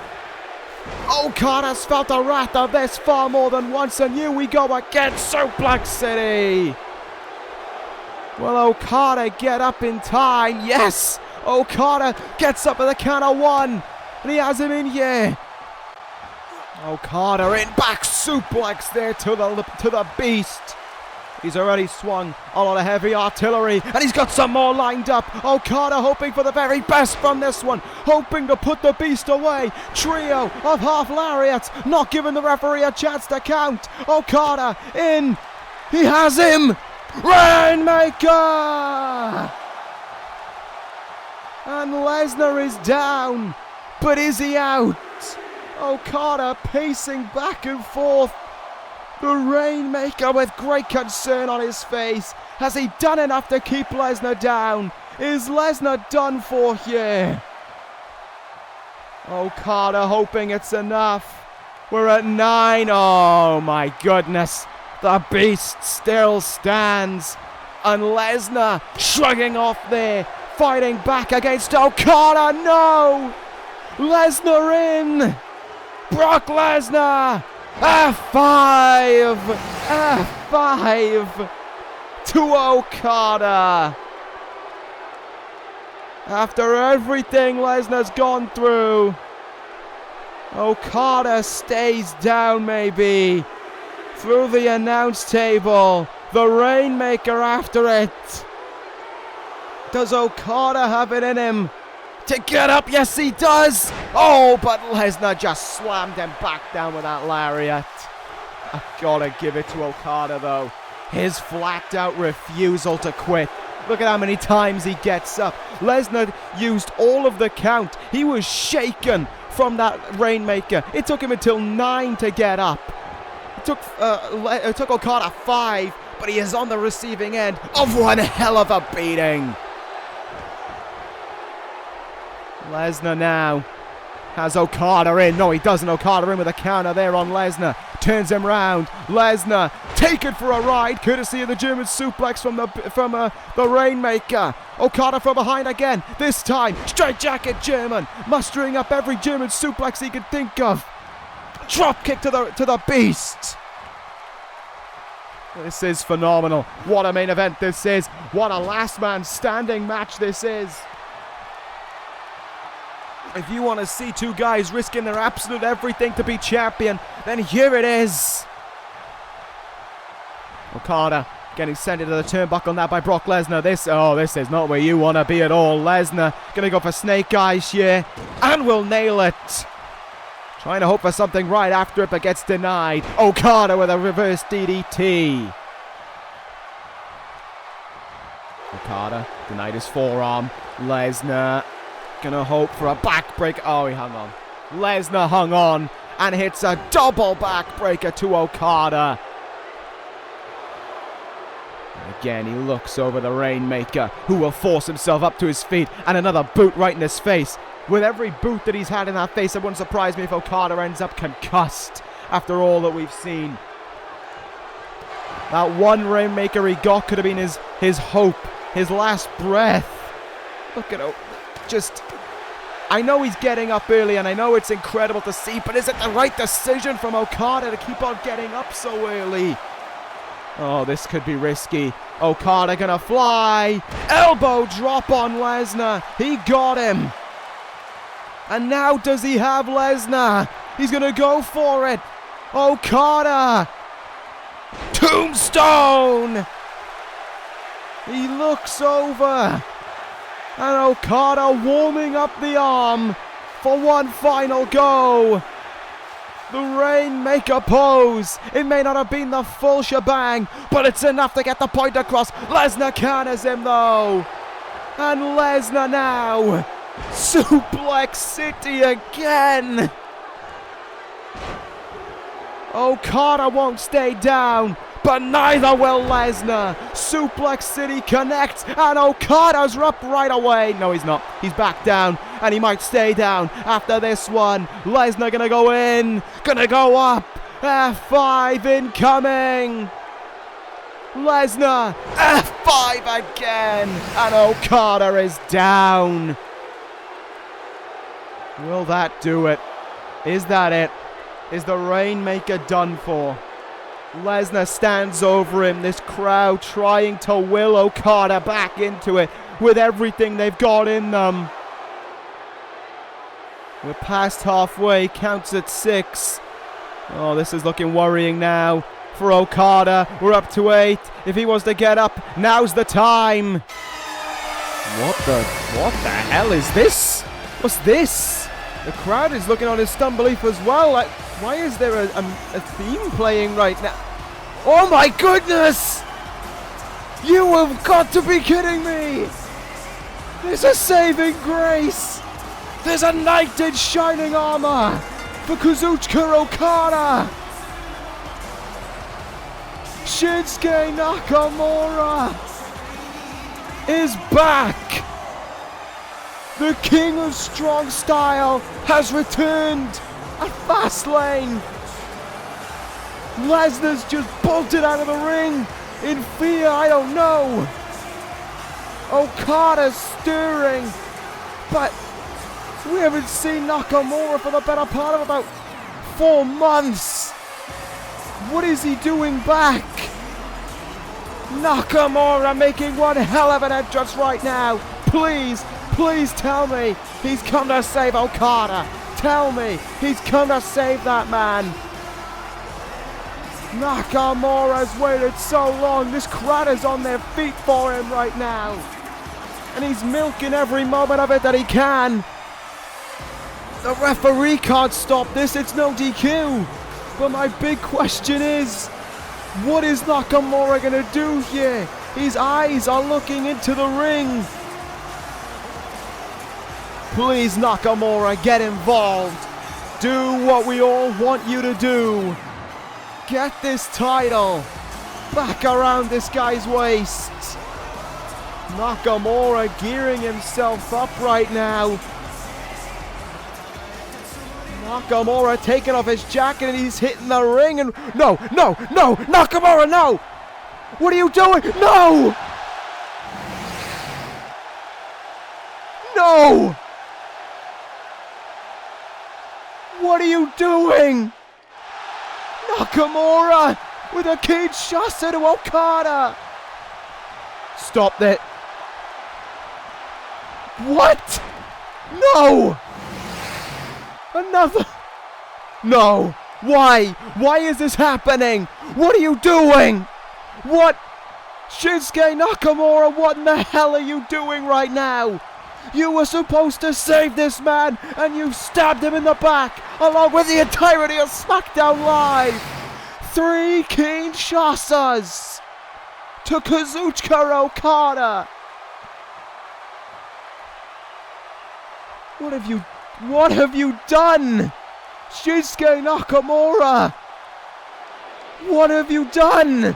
Okada's felt the wrath of this far more than once. And here we go again. Suplex City. Will Okada get up in time? Yes. Okada gets up at the count of one. And he has him in here. Okada in back suplex there to the beast. He's already swung a lot of heavy artillery and he's got some more lined up. Okada hoping for the very best from this one, hoping to put the beast away. Trio of half lariats, not giving the referee a chance to count. Okada in. He has him. Rainmaker! And Lesnar is down, but is he out? Okada pacing back and forth. The Rainmaker with great concern on his face. Has he done enough to keep Lesnar down? Is Lesnar done for here? Okada hoping it's enough. We're at 9. Oh my goodness. The beast still stands. And Lesnar shrugging off there, fighting back against Okada. No! Lesnar in! Brock Lesnar! F5! F5 to Okada. After everything Lesnar's gone through, Okada stays down maybe. Through the announce table, the Rainmaker after it. Does Okada have it in him to get up? Yes, he does. Oh, but Lesnar just slammed him back down with that lariat. I've got to give it to Okada, though. His flat-out refusal to quit. Look at how many times he gets up. Lesnar used all of the count. He was shaken from that Rainmaker. It took him until 9 to get up. It took Okada 5, but he is on the receiving end of one hell of a beating. Lesnar now has Okada in. No, he doesn't. Okada in with a counter there on Lesnar. Turns him round. Lesnar taken for a ride, courtesy of the German suplex from the Rainmaker. Okada from behind again. This time, straight jacket German, mustering up every German suplex he could think of. Drop kick to the beast. This is phenomenal. What a main event this is. What a last man standing match this is. If you want to see two guys risking their absolute everything to be champion, then here it is. Okada getting sent into the turnbuckle now by Brock Lesnar. This is not where you want to be at all. Lesnar gonna go for snake eyes here and will nail it. Trying to hope for something right after it, but gets denied. Okada with a reverse DDT. Okada denied his forearm. Lesnar gonna hope for a backbreaker. Oh, he hung on. Lesnar hung on and hits a double backbreaker to Okada. And again, he looks over the Rainmaker, who will force himself up to his feet, and another boot right in his face. With every boot that he's had in that face, it wouldn't surprise me if Okada ends up concussed after all that we've seen. That one Rainmaker he got could have been his hope, his last breath. Look at it. I know he's getting up early, and I know it's incredible to see, but is it the right decision from Okada to keep on getting up so early? Oh, this could be risky. Okada gonna fly. Elbow drop on Lesnar. He got him. And now does he have Lesnar? He's gonna go for it. Okada. Tombstone. He looks over. And Okada warming up the arm for one final go. The Rainmaker pose. It may not have been the full shebang, but it's enough to get the point across. Lesnar counters him though. And Lesnar now. Suplex City again. Okada won't stay down, but neither will Lesnar. Suplex City connects, and Okada's up right away. No, he's not. He's back down, and he might stay down after this one. Lesnar gonna go in, gonna go up. F5 incoming. Lesnar, F5 again, and Okada is down. Will that do it? Is that it? Is the Rainmaker done for? Lesnar stands over him, this crowd trying to will Okada back into it with everything they've got in them. We're past halfway, counts at 6. Oh, this is looking worrying now for Okada. We're up to 8. If he wants to get up, now's the time. What the hell is this? What's this? The crowd is looking on in stunned belief as well. Like, why is there a theme playing right now? Oh my goodness! You have got to be kidding me! There's a saving grace! There's a knight in shining armor for Kazuchika Okada! Shinsuke Nakamura is back! The King of Strong Style has returned at Fastlane. Lesnar's just bolted out of the ring In fear, I don't know. Okada's stirring, but we haven't seen Nakamura for the better part of about 4 months. What is he doing back? Nakamura making one hell of an entrance right now. Please, please tell me he's come to save Okada. Tell me he's come to save that man. Nakamura's waited so long. This crowd is on their feet for him right now. And he's milking every moment of it that he can. The referee can't stop this. It's no DQ. But my big question is, what is Nakamura going to do here? His eyes are looking into the ring. Please, Nakamura, get involved. Do what we all want you to do. Get this title back around this guy's waist. Nakamura gearing himself up right now. Nakamura taking off his jacket and he's hitting the ring and no, Nakamura, no! What are you doing? No! No! What are you doing? Nakamura with a cage shot to Okada. Stop that. What? No! Another. No. Why? Why is this happening? What are you doing? What? Shinsuke Nakamura, what in the hell are you doing right now? You were supposed to save this man, and you stabbed him in the back, along with the entirety of SmackDown Live. 3 Kinshasas to Kazuchika Okada. What have you done? Shinsuke Nakamura. What have you done?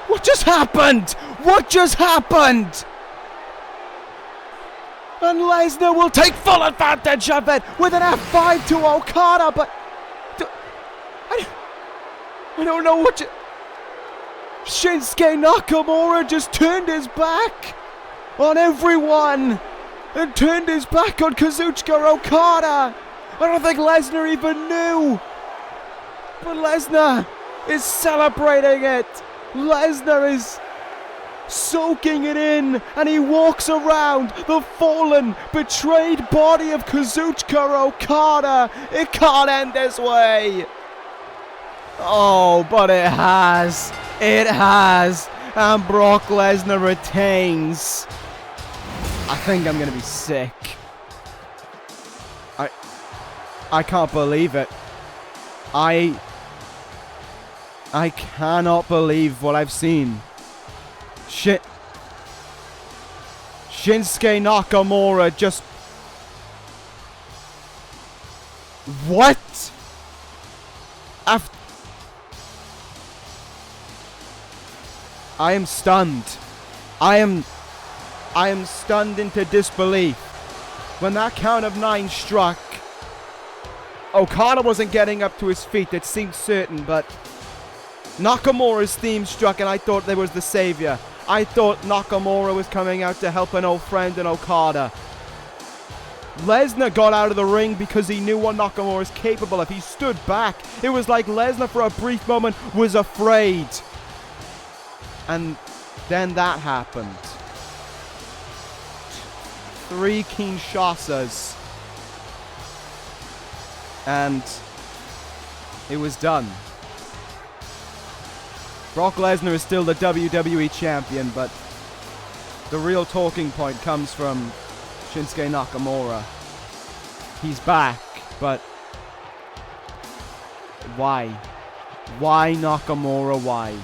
What just happened? What just happened? And Lesnar will take full advantage of it with an F5 to Okada, but I don't know what you... Shinsuke Nakamura just turned his back on everyone and turned his back on Kazuchika Okada. I don't think Lesnar even knew. But Lesnar is celebrating it. Lesnar is soaking it in, and he walks around the fallen, betrayed body of Kazuchika Okada. It can't end this way. Oh, but it has. It has. And Brock Lesnar retains. I think I'm going to be sick. I can't believe it. I cannot believe what I've seen. Shinsuke Nakamura just... What? I am stunned. I am stunned into disbelief. When that count of 9 struck, Okada wasn't getting up to his feet, it seemed certain, but Nakamura's theme struck and I thought there was the savior. I thought Nakamura was coming out to help an old friend in Okada. Lesnar got out of the ring because he knew what Nakamura is capable of. He stood back. It was like Lesnar for a brief moment was afraid. And then that happened. 3 Kinshasas. And it was done. Brock Lesnar is still the WWE champion, but the real talking point comes from Shinsuke Nakamura. He's back, but why? Why Nakamura? Why?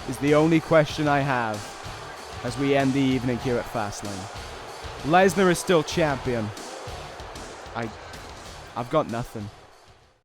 Is the only question I have as we end the evening here at Fastlane. Lesnar is still champion. I've got nothing.